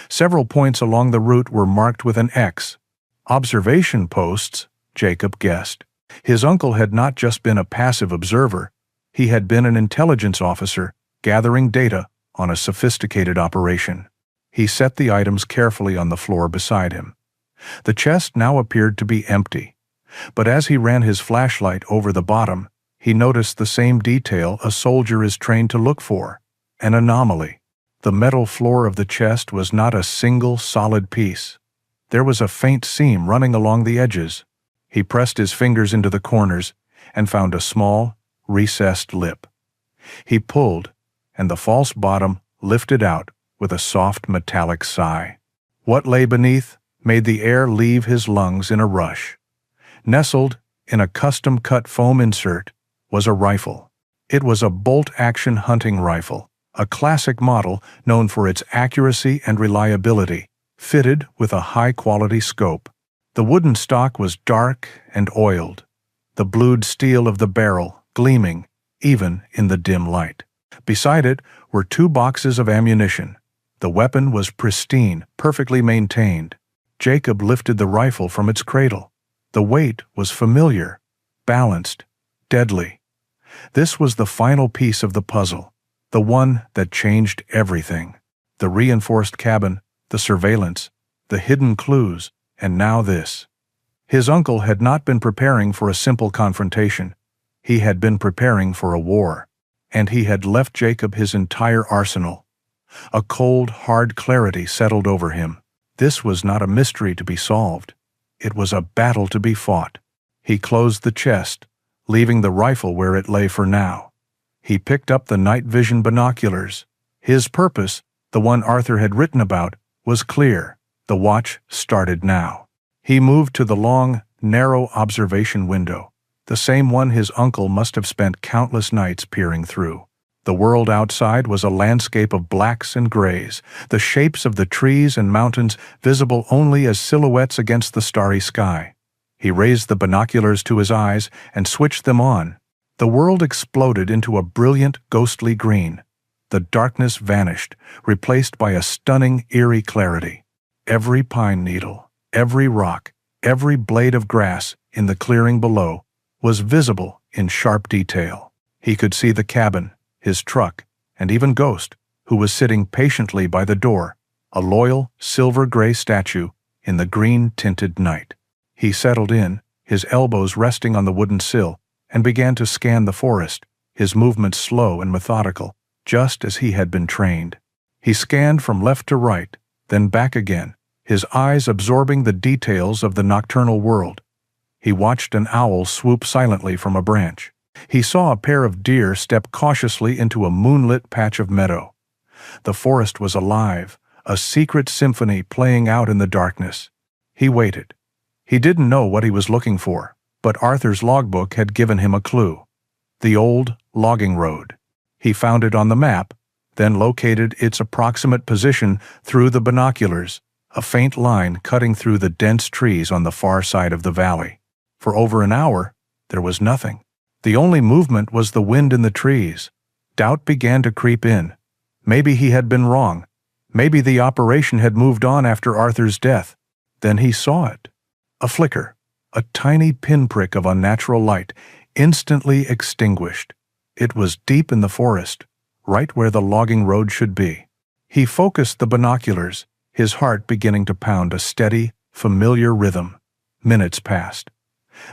Several points along the route were marked with an X. Observation posts, Jacob guessed. His uncle had not just been a passive observer. He had been an intelligence officer, gathering data on a sophisticated operation. He set the items carefully on the floor beside him. The chest now appeared to be empty, but as he ran his flashlight over the bottom, he noticed the same detail a soldier is trained to look for: an anomaly. The metal floor of the chest was not a single solid piece. There was a faint seam running along the edges. He pressed his fingers into the corners and found a small, recessed lip. He pulled, and the false bottom lifted out with a soft metallic sigh. What lay beneath made the air leave his lungs in a rush. Nestled in a custom-cut foam insert was a rifle. It was a bolt-action hunting rifle, a classic model known for its accuracy and reliability, fitted with a high-quality scope. The wooden stock was dark and oiled, the blued steel of the barrel gleaming even in the dim light. Beside it were 2 boxes of ammunition. The weapon was pristine, perfectly maintained. Jacob lifted the rifle from its cradle. The weight was familiar, balanced, deadly. This was the final piece of the puzzle, the one that changed everything. The reinforced cabin, the surveillance, the hidden clues, and now this. His uncle had not been preparing for a simple confrontation. He had been preparing for a war, and he had left Jacob his entire arsenal. A cold, hard clarity settled over him. This was not a mystery to be solved. It was a battle to be fought. He closed the chest, leaving the rifle where it lay for now. He picked up the night vision binoculars. His purpose, the one Arthur had written about, was clear. The watch started now. He moved to the long, narrow observation window, the same one his uncle must have spent countless nights peering through. The world outside was a landscape of blacks and grays, the shapes of the trees and mountains visible only as silhouettes against the starry sky. He raised the binoculars to his eyes and switched them on. The world exploded into a brilliant, ghostly green. The darkness vanished, replaced by a stunning, eerie clarity. Every pine needle, every rock, every blade of grass in the clearing below was visible in sharp detail. He could see the cabin, his truck, and even Ghost, who was sitting patiently by the door, a loyal, silver-gray statue in the green-tinted night. He settled in, his elbows resting on the wooden sill, and began to scan the forest, his movements slow and methodical, just as he had been trained. He scanned from left to right, then back again, his eyes absorbing the details of the nocturnal world. He watched an owl swoop silently from a branch. He saw a pair of deer step cautiously into a moonlit patch of meadow. The forest was alive, a secret symphony playing out in the darkness. He waited. He didn't know what he was looking for, but Arthur's logbook had given him a clue. The old logging road. He found it on the map, then located its approximate position through the binoculars, a faint line cutting through the dense trees on the far side of the valley. For over an hour, there was nothing. The only movement was the wind in the trees. Doubt began to creep in. Maybe he had been wrong. Maybe the operation had moved on after Arthur's death. Then he saw it. A flicker, a tiny pinprick of unnatural light, instantly extinguished. It was deep in the forest, right where the logging road should be. He focused the binoculars, his heart beginning to pound a steady, familiar rhythm. Minutes passed.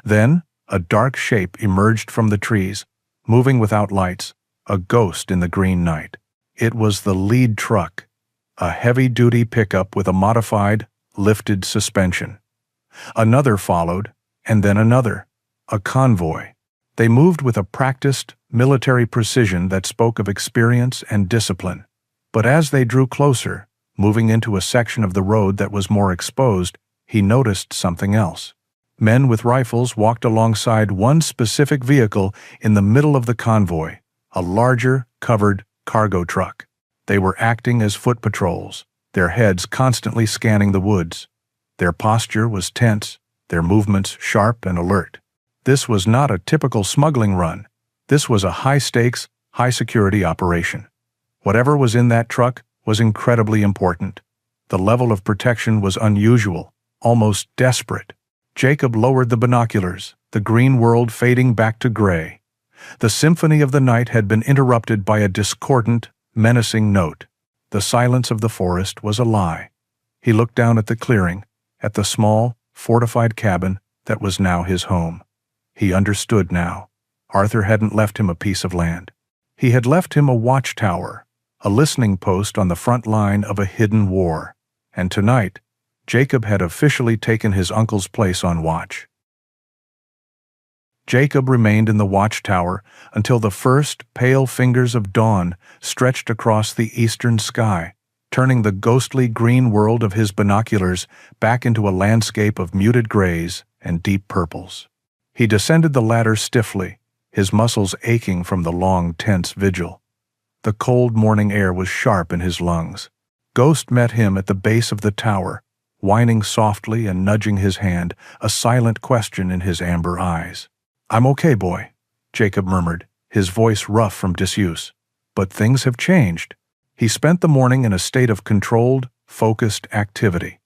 Then, a dark shape emerged from the trees, moving without lights, a ghost in the green night. It was the lead truck, a heavy-duty pickup with a modified, lifted suspension. Another followed, and then another, a convoy. They moved with a practiced, military precision that spoke of experience and discipline. But as they drew closer, moving into a section of the road that was more exposed, he noticed something else. Men with rifles walked alongside one specific vehicle in the middle of the convoy, a larger, covered cargo truck. They were acting as foot patrols, their heads constantly scanning the woods. Their posture was tense, their movements sharp and alert. This was not a typical smuggling run. This was a high-stakes, high-security operation. Whatever was in that truck was incredibly important. The level of protection was unusual, almost desperate. Jacob lowered the binoculars, the green world fading back to gray. The symphony of the night had been interrupted by a discordant, menacing note. The silence of the forest was a lie. He looked down at the clearing, at the small, fortified cabin that was now his home. He understood now. Arthur hadn't left him a piece of land. He had left him a watchtower, a listening post on the front line of a hidden war. And tonight, Jacob had officially taken his uncle's place on watch. Jacob remained in the watchtower until the first pale fingers of dawn stretched across the eastern sky, turning the ghostly green world of his binoculars back into a landscape of muted grays and deep purples. He descended the ladder stiffly, his muscles aching from the long, tense vigil. The cold morning air was sharp in his lungs. Ghost met him at the base of the tower, whining softly and nudging his hand, a silent question in his amber eyes. "I'm okay, boy," Jacob murmured, his voice rough from disuse. But things have changed. He spent the morning in a state of controlled, focused activity.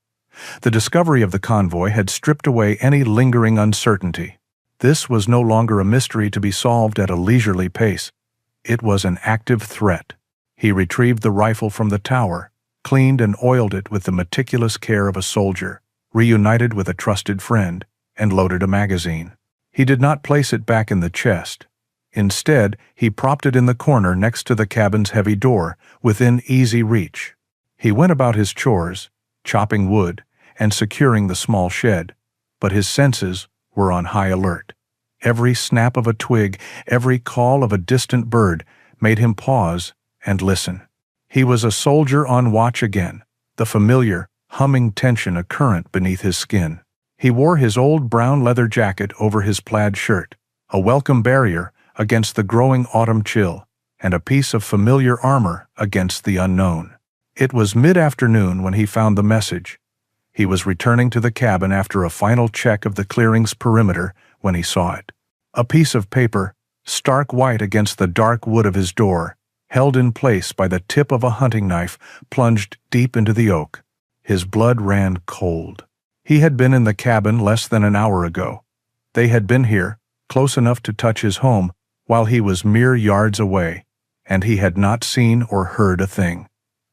The discovery of the convoy had stripped away any lingering uncertainty. This was no longer a mystery to be solved at a leisurely pace. It was an active threat. He retrieved the rifle from the tower, cleaned and oiled it with the meticulous care of a soldier, reunited with a trusted friend, and loaded a magazine. He did not place it back in the chest. Instead, he propped it in the corner next to the cabin's heavy door, within easy reach. He went about his chores, chopping wood and securing the small shed, but his senses were on high alert. Every snap of a twig, every call of a distant bird made him pause and listen. He was a soldier on watch again, the familiar, humming tension a current beneath his skin. He wore his old brown leather jacket over his plaid shirt, a welcome barrier against the growing autumn chill, and a piece of familiar armor against the unknown. It was mid-afternoon when he found the message. He was returning to the cabin after a final check of the clearing's perimeter when he saw it. A piece of paper, stark white against the dark wood of his door, held in place by the tip of a hunting knife plunged deep into the oak. His blood ran cold. He had been in the cabin less than an hour ago. They had been here, close enough to touch his home, while he was mere yards away, and he had not seen or heard a thing.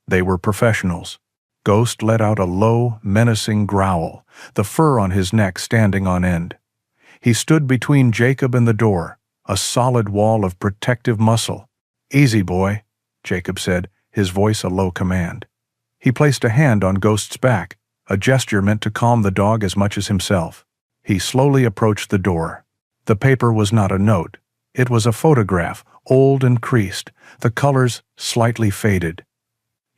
They were professionals. Ghost let out a low, menacing growl, the fur on his neck standing on end. He stood between Jacob and the door, a solid wall of protective muscle. "Easy, boy," Jacob said, his voice a low command. He placed a hand on Ghost's back, a gesture meant to calm the dog as much as himself. He slowly approached the door. The paper was not a note. It was a photograph, old and creased, the colors slightly faded.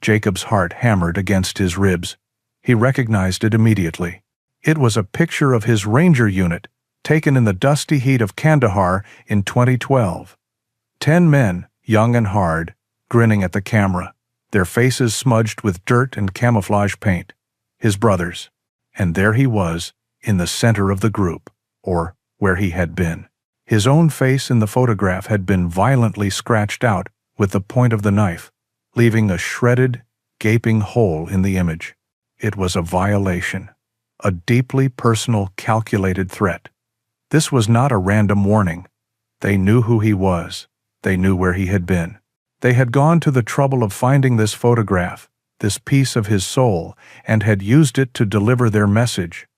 Jacob's heart hammered against his ribs. He recognized it immediately. It was a picture of his ranger unit, taken in the dusty heat of Kandahar in 2012. 10 men, young and hard, grinning at the camera, their faces smudged with dirt and camouflage paint. His brothers. And there he was, in the center of the group, or where he had been. His own face in the photograph had been violently scratched out with the point of the knife, leaving a shredded, gaping hole in the image. It was a violation, a deeply personal, calculated threat. This was not a random warning. They knew who he was. They knew where he had been. They had gone to the trouble of finding this photograph, this piece of his soul, and had used it to deliver their message.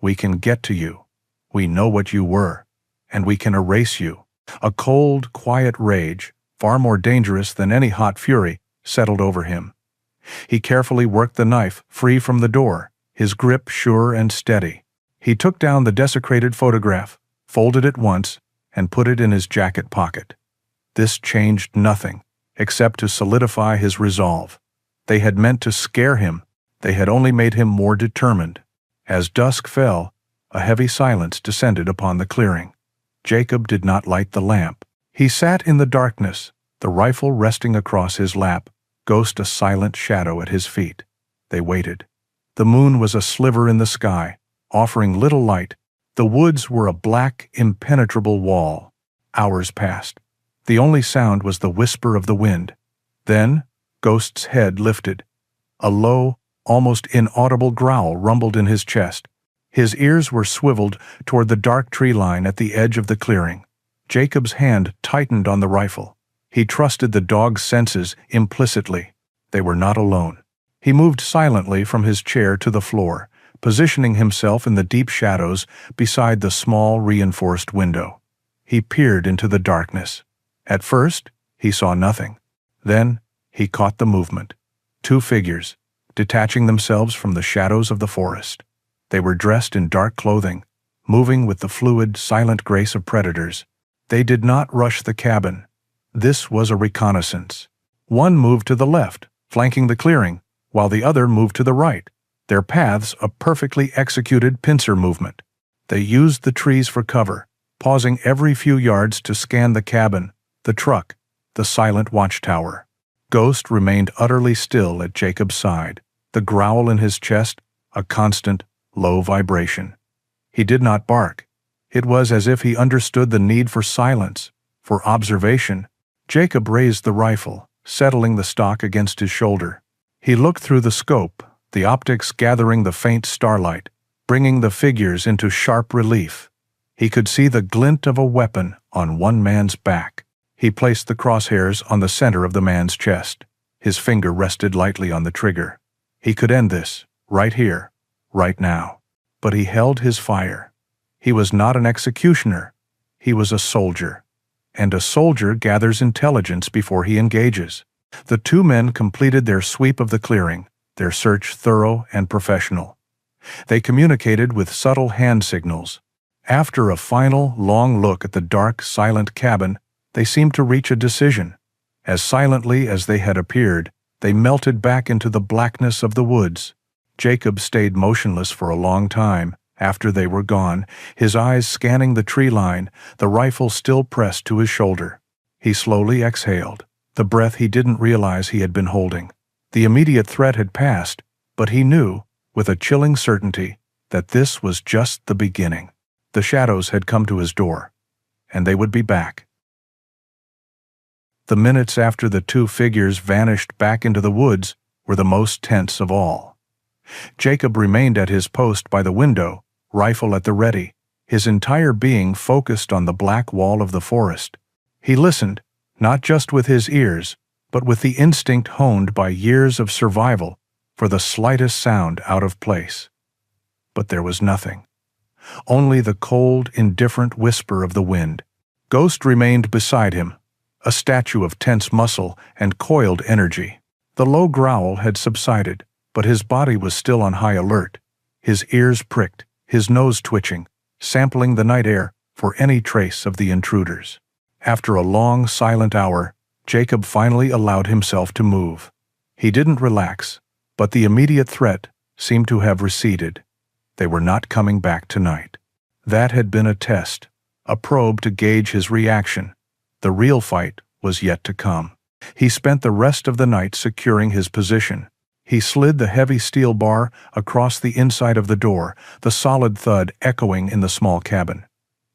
"We can get to you. We know what you were, and we can erase you." A cold, quiet rage, far more dangerous than any hot fury, settled over him. He carefully worked the knife free from the door, his grip sure and steady. He took down the desecrated photograph, folded it once, and put it in his jacket pocket. This changed nothing, except to solidify his resolve. They had meant to scare him. They had only made him more determined. As dusk fell, a heavy silence descended upon the clearing. Jacob did not light the lamp. He sat in the darkness, the rifle resting across his lap, Ghost a silent shadow at his feet. They waited. The moon was a sliver in the sky, offering little light. The woods were a black, impenetrable wall. Hours passed. The only sound was the whisper of the wind. Then, Ghost's head lifted. A low, almost inaudible growl rumbled in his chest. His ears were swiveled toward the dark tree line at the edge of the clearing. Jacob's hand tightened on the rifle. He trusted the dog's senses implicitly. They were not alone. He moved silently from his chair to the floor, positioning himself in the deep shadows beside the small, reinforced window. He peered into the darkness. At first, he saw nothing. Then, he caught the movement. Two figures, detaching themselves from the shadows of the forest. They were dressed in dark clothing, moving with the fluid, silent grace of predators. They did not rush the cabin. This was a reconnaissance. One moved to the left, flanking the clearing, while the other moved to the right, their paths a perfectly executed pincer movement. They used the trees for cover, pausing every few yards to scan the cabin, the truck, the silent watchtower. Ghost remained utterly still at Jacob's side, the growl in his chest a constant, low vibration. He did not bark. It was as if he understood the need for silence, for observation. Jacob raised the rifle, settling the stock against his shoulder. He looked through the scope, the optics gathering the faint starlight, bringing the figures into sharp relief. He could see the glint of a weapon on one man's back. He placed the crosshairs on the center of the man's chest. His finger rested lightly on the trigger. He could end this, right here, right now. But he held his fire. He was not an executioner. He was a soldier. And a soldier gathers intelligence before he engages. The two men completed their sweep of the clearing, their search thorough and professional. They communicated with subtle hand signals. After a final, long look at the dark, silent cabin, they seemed to reach a decision. As silently as they had appeared, they melted back into the blackness of the woods. Jacob stayed motionless for a long time. After they were gone, his eyes scanning the tree line, the rifle still pressed to his shoulder. He slowly exhaled, the breath he didn't realize he had been holding. The immediate threat had passed, but he knew, with a chilling certainty, that this was just the beginning. The shadows had come to his door, and they would be back. The minutes after the two figures vanished back into the woods were the most tense of all. Jacob remained at his post by the window, rifle at the ready, his entire being focused on the black wall of the forest. He listened, not just with his ears, but with the instinct honed by years of survival, for the slightest sound out of place. But there was nothing. Only the cold, indifferent whisper of the wind. Ghost remained beside him, a statue of tense muscle and coiled energy. The low growl had subsided, but his body was still on high alert, his ears pricked, his nose twitching, sampling the night air for any trace of the intruders. After a long, silent hour, Jacob finally allowed himself to move. He didn't relax, but the immediate threat seemed to have receded. They were not coming back tonight. That had been a test, a probe to gauge his reaction. The real fight was yet to come. He spent the rest of the night securing his position. He slid the heavy steel bar across the inside of the door, the solid thud echoing in the small cabin.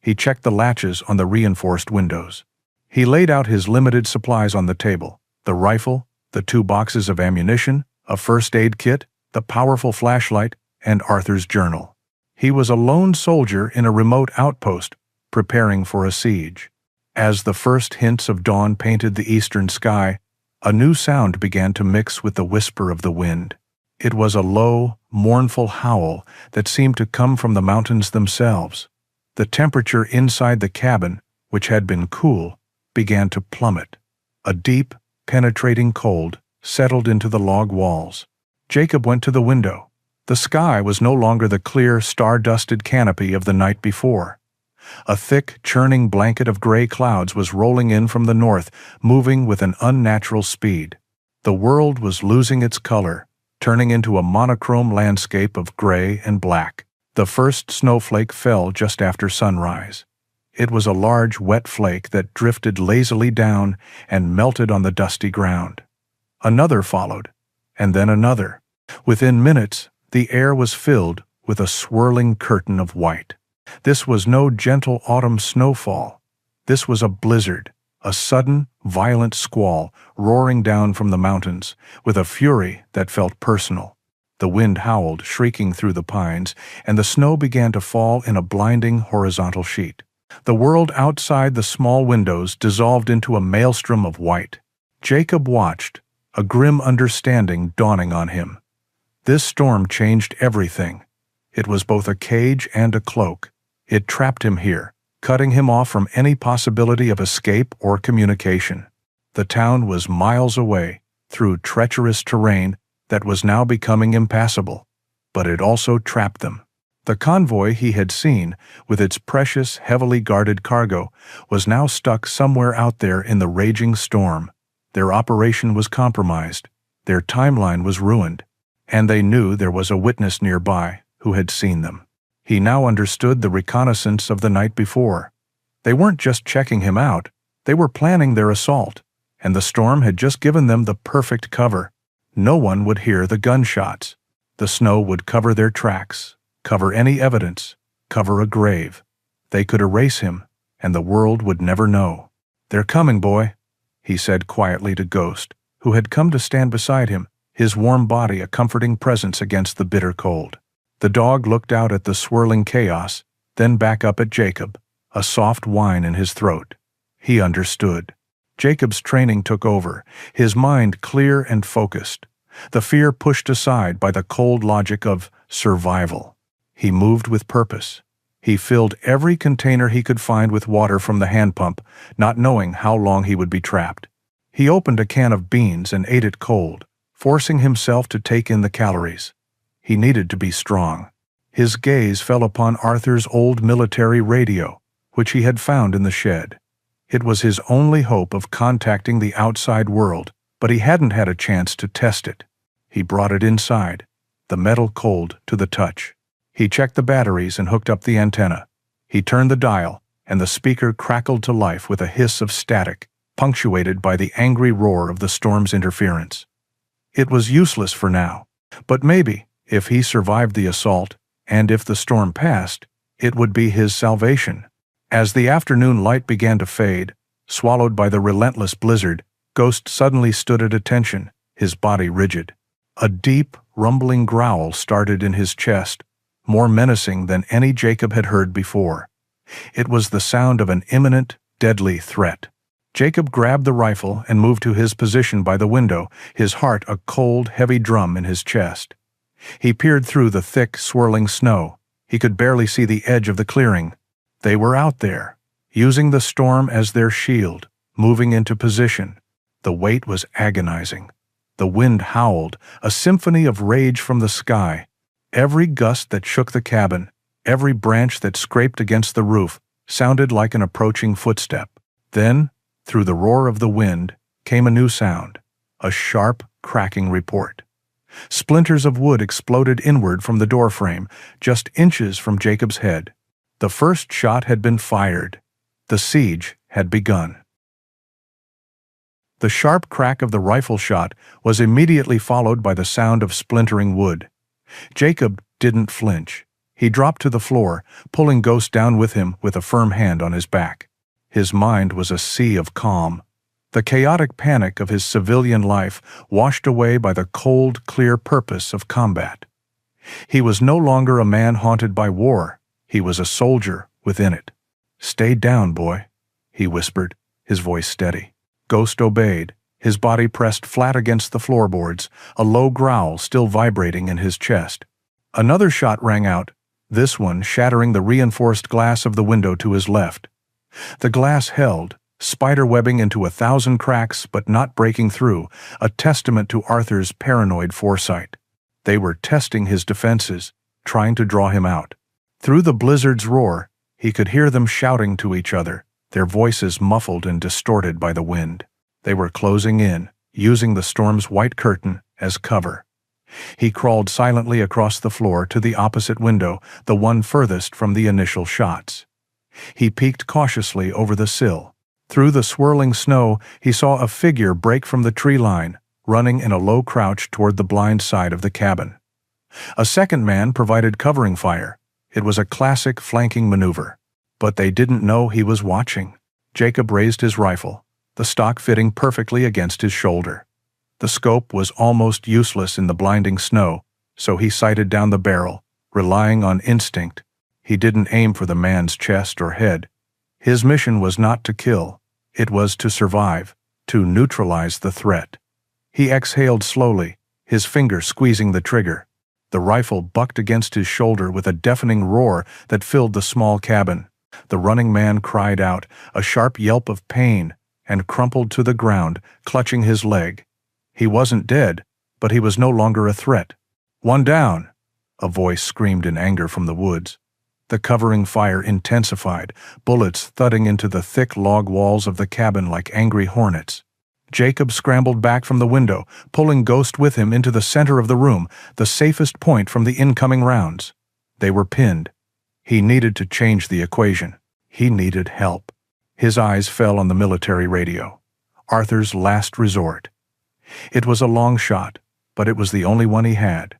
He checked the latches on the reinforced windows. He laid out his limited supplies on the table, the rifle, the 2 boxes of ammunition, a first aid kit, the powerful flashlight, and Arthur's journal. He was a lone soldier in a remote outpost, preparing for a siege. As the first hints of dawn painted the eastern sky, a new sound began to mix with the whisper of the wind. It was a low, mournful howl that seemed to come from the mountains themselves. The temperature inside the cabin, which had been cool, began to plummet. A deep, penetrating cold settled into the log walls. Jacob went to the window. The sky was no longer the clear, star-dusted canopy of the night before. A thick, churning blanket of gray clouds was rolling in from the north, moving with an unnatural speed. The world was losing its color, turning into a monochrome landscape of gray and black. The first snowflake fell just after sunrise. It was a large, wet flake that drifted lazily down and melted on the dusty ground. Another followed, and then another. Within minutes, the air was filled with a swirling curtain of white. This was no gentle autumn snowfall. This was a blizzard, a sudden, violent squall roaring down from the mountains with a fury that felt personal. The wind howled, shrieking through the pines, and the snow began to fall in a blinding horizontal sheet. The world outside the small windows dissolved into a maelstrom of white. Jacob watched, a grim understanding dawning on him. This storm changed everything. It was both a cage and a cloak. It trapped him here, cutting him off from any possibility of escape or communication. The town was miles away, through treacherous terrain that was now becoming impassable, but it also trapped them. The convoy he had seen, with its precious, heavily guarded cargo, was now stuck somewhere out there in the raging storm. Their operation was compromised, their timeline was ruined, and they knew there was a witness nearby who had seen them. He now understood the reconnaissance of the night before. They weren't just checking him out, they were planning their assault, and the storm had just given them the perfect cover. No one would hear the gunshots. The snow would cover their tracks, cover any evidence, cover a grave. They could erase him, and the world would never know. "They're coming, boy," he said quietly to Ghost, who had come to stand beside him, his warm body a comforting presence against the bitter cold. The dog looked out at the swirling chaos, then back up at Jacob, a soft whine in his throat. He understood. Jacob's training took over, his mind clear and focused, the fear pushed aside by the cold logic of survival. He moved with purpose. He filled every container he could find with water from the hand pump, not knowing how long he would be trapped. He opened a can of beans and ate it cold, forcing himself to take in the calories. He needed to be strong. His gaze fell upon Arthur's old military radio, which he had found in the shed. It was his only hope of contacting the outside world, but he hadn't had a chance to test it. He brought it inside, the metal cold to the touch. He checked the batteries and hooked up the antenna. He turned the dial, and the speaker crackled to life with a hiss of static, punctuated by the angry roar of the storm's interference. It was useless for now, but maybe, if he survived the assault, and if the storm passed, it would be his salvation. As the afternoon light began to fade, swallowed by the relentless blizzard, Ghost suddenly stood at attention, his body rigid. A deep, rumbling growl started in his chest, more menacing than any Jacob had heard before. It was the sound of an imminent, deadly threat. Jacob grabbed the rifle and moved to his position by the window, his heart a cold, heavy drum in his chest. He peered through the thick, swirling snow. He could barely see the edge of the clearing. They were out there, using the storm as their shield, moving into position. The wait was agonizing. The wind howled, a symphony of rage from the sky. Every gust that shook the cabin, every branch that scraped against the roof, sounded like an approaching footstep. Then, through the roar of the wind, came a new sound, a sharp, cracking report. Splinters of wood exploded inward from the doorframe, just inches from Jacob's head. The first shot had been fired. The siege had begun. The sharp crack of the rifle shot was immediately followed by the sound of splintering wood. Jacob didn't flinch. He dropped to the floor, pulling Ghost down with him with a firm hand on his back. His mind was a sea of calm. The chaotic panic of his civilian life washed away by the cold, clear purpose of combat. He was no longer a man haunted by war. He was a soldier within it. "Stay down, boy," he whispered, his voice steady. Ghost obeyed, his body pressed flat against the floorboards, a low growl still vibrating in his chest. Another shot rang out, this one shattering the reinforced glass of the window to his left. The glass held, spiderwebbing into 1,000 cracks but not breaking through, a testament to Arthur's paranoid foresight. They were testing his defenses, trying to draw him out. Through the blizzard's roar, he could hear them shouting to each other, their voices muffled and distorted by the wind. They were closing in, using the storm's white curtain as cover. He crawled silently across the floor to the opposite window, the one furthest from the initial shots. He peeked cautiously over the sill. Through the swirling snow, he saw a figure break from the tree line, running in a low crouch toward the blind side of the cabin. A second man provided covering fire. It was a classic flanking maneuver. But they didn't know he was watching. Jacob raised his rifle, the stock fitting perfectly against his shoulder. The scope was almost useless in the blinding snow, so he sighted down the barrel, relying on instinct. He didn't aim for the man's chest or head. His mission was not to kill. It was to survive, to neutralize the threat. He exhaled slowly, his finger squeezing the trigger. The rifle bucked against his shoulder with a deafening roar that filled the small cabin. The running man cried out, a sharp yelp of pain, and crumpled to the ground, clutching his leg. He wasn't dead, but he was no longer a threat. "One down!" a voice screamed in anger from the woods. The covering fire intensified, bullets thudding into the thick log walls of the cabin like angry hornets. Jacob scrambled back from the window, pulling Ghost with him into the center of the room, the safest point from the incoming rounds. They were pinned. He needed to change the equation. He needed help. His eyes fell on the military radio. Arthur's last resort. It was a long shot, but it was the only one he had.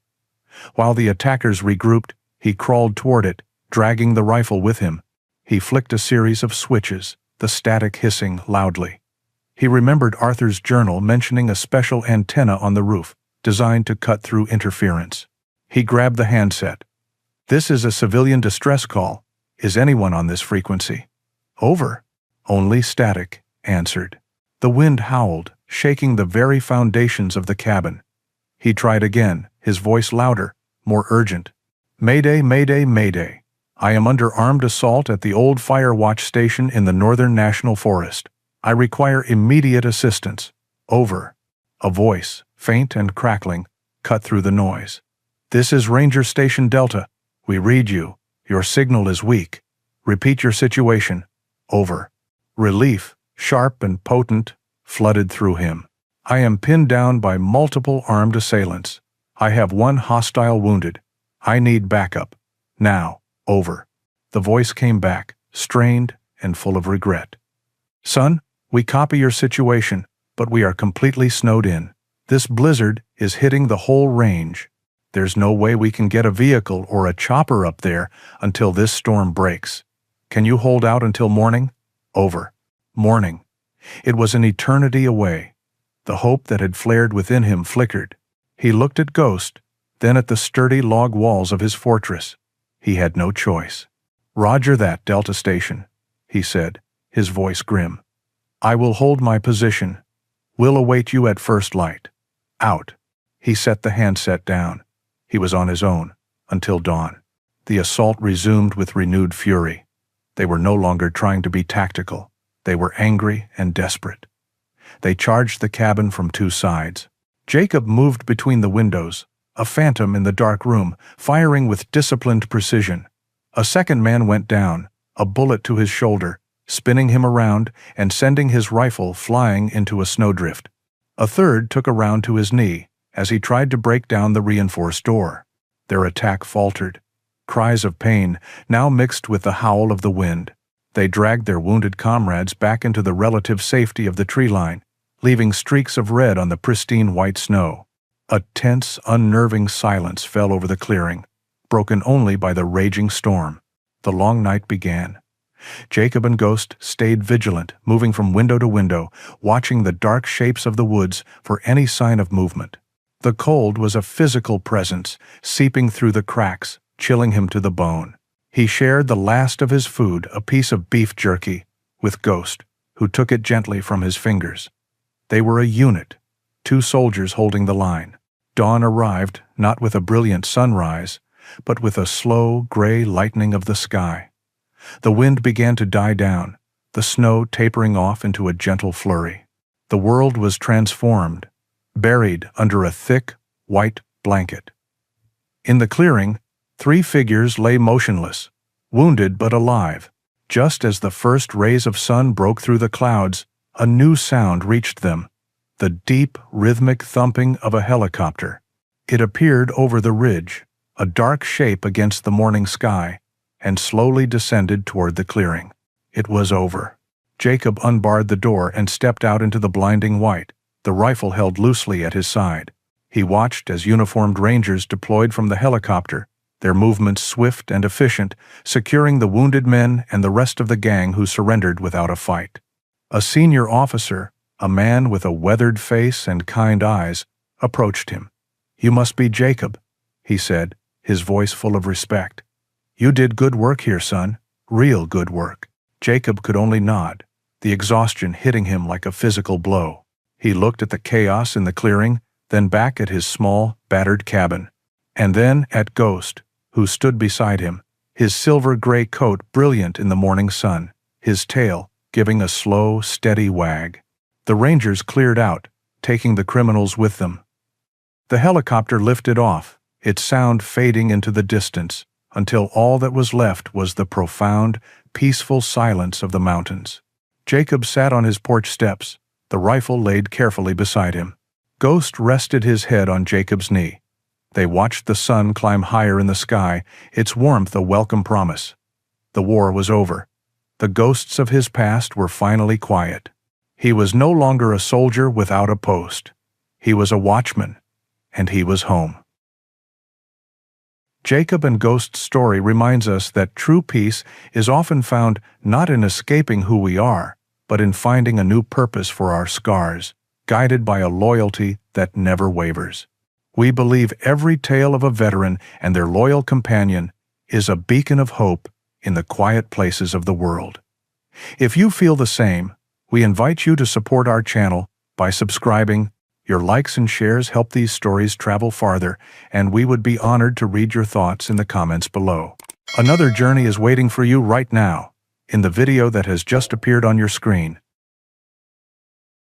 While the attackers regrouped, he crawled toward it, dragging the rifle with him. He flicked a series of switches, the static hissing loudly. He remembered Arthur's journal mentioning a special antenna on the roof, designed to cut through interference. He grabbed the handset. "This is a civilian distress call. Is anyone on this frequency?" "Over." "Only static," answered. The wind howled, shaking the very foundations of the cabin. He tried again, his voice louder, more urgent. "Mayday, mayday, mayday. I am under armed assault at the old fire watch station in the Northern National Forest. I require immediate assistance. Over." A voice, faint and crackling, cut through the noise. "This is Ranger Station Delta. We read you. Your signal is weak. Repeat your situation. Over." Relief, sharp and potent, flooded through him. "I am pinned down by multiple armed assailants. I have one hostile wounded. I need backup. Now. Over." The voice came back, strained and full of regret. "Son, we copy your situation, but we are completely snowed in. This blizzard is hitting the whole range. There's no way we can get a vehicle or a chopper up there until this storm breaks. Can you hold out until morning?" Over. Morning. It was an eternity away. The hope that had flared within him flickered. He looked at Ghost, then at the sturdy log walls of his fortress. He had no choice. "Roger that, Delta Station," he said, his voice grim. "I will hold my position. We'll await you at first light. Out." He set the handset down. He was on his own, until dawn. The assault resumed with renewed fury. They were no longer trying to be tactical. They were angry and desperate. They charged the cabin from two sides. Jacob moved between the windows, a phantom in the dark room, firing with disciplined precision. A second man went down, a bullet to his shoulder, spinning him around and sending his rifle flying into a snowdrift. A third took a round to his knee as he tried to break down the reinforced door. Their attack faltered. Cries of pain now mixed with the howl of the wind. They dragged their wounded comrades back into the relative safety of the tree line, leaving streaks of red on the pristine white snow. A tense, unnerving silence fell over the clearing, broken only by the raging storm. The long night began. Jacob and Ghost stayed vigilant, moving from window to window, watching the dark shapes of the woods for any sign of movement. The cold was a physical presence, seeping through the cracks, chilling him to the bone. He shared the last of his food, a piece of beef jerky, with Ghost, who took it gently from his fingers. They were a unit, two soldiers holding the line. Dawn arrived, not with a brilliant sunrise, but with a slow, gray lightening of the sky. The wind began to die down, the snow tapering off into a gentle flurry. The world was transformed, buried under a thick, white blanket. In the clearing, three figures lay motionless, wounded but alive. Just as the first rays of sun broke through the clouds, a new sound reached them, the deep, rhythmic thumping of a helicopter. It appeared over the ridge, a dark shape against the morning sky, and slowly descended toward the clearing. It was over. Jacob unbarred the door and stepped out into the blinding white, the rifle held loosely at his side. He watched as uniformed rangers deployed from the helicopter, their movements swift and efficient, securing the wounded men and the rest of the gang who surrendered without a fight. A senior officer, a man with a weathered face and kind eyes, approached him. "You must be Jacob," he said, his voice full of respect. "You did good work here, son. Real good work." Jacob could only nod, the exhaustion hitting him like a physical blow. He looked at the chaos in the clearing, then back at his small, battered cabin, and then at Ghost, who stood beside him, his silver-gray coat brilliant in the morning sun, his tail giving a slow, steady wag. The rangers cleared out, taking the criminals with them. The helicopter lifted off, its sound fading into the distance, until all that was left was the profound, peaceful silence of the mountains. Jacob sat on his porch steps, the rifle laid carefully beside him. Ghost rested his head on Jacob's knee. They watched the sun climb higher in the sky, its warmth a welcome promise. The war was over. The ghosts of his past were finally quiet. He was no longer a soldier without a post. He was a watchman, and he was home. Jacob and Ghost's story reminds us that true peace is often found not in escaping who we are, but in finding a new purpose for our scars, guided by a loyalty that never wavers. We believe every tale of a veteran and their loyal companion is a beacon of hope in the quiet places of the world. If you feel the same, we invite you to support our channel by subscribing. Your likes and shares help these stories travel farther, and we would be honored to read your thoughts in the comments below. Another journey is waiting for you right now, in the video that has just appeared on your screen.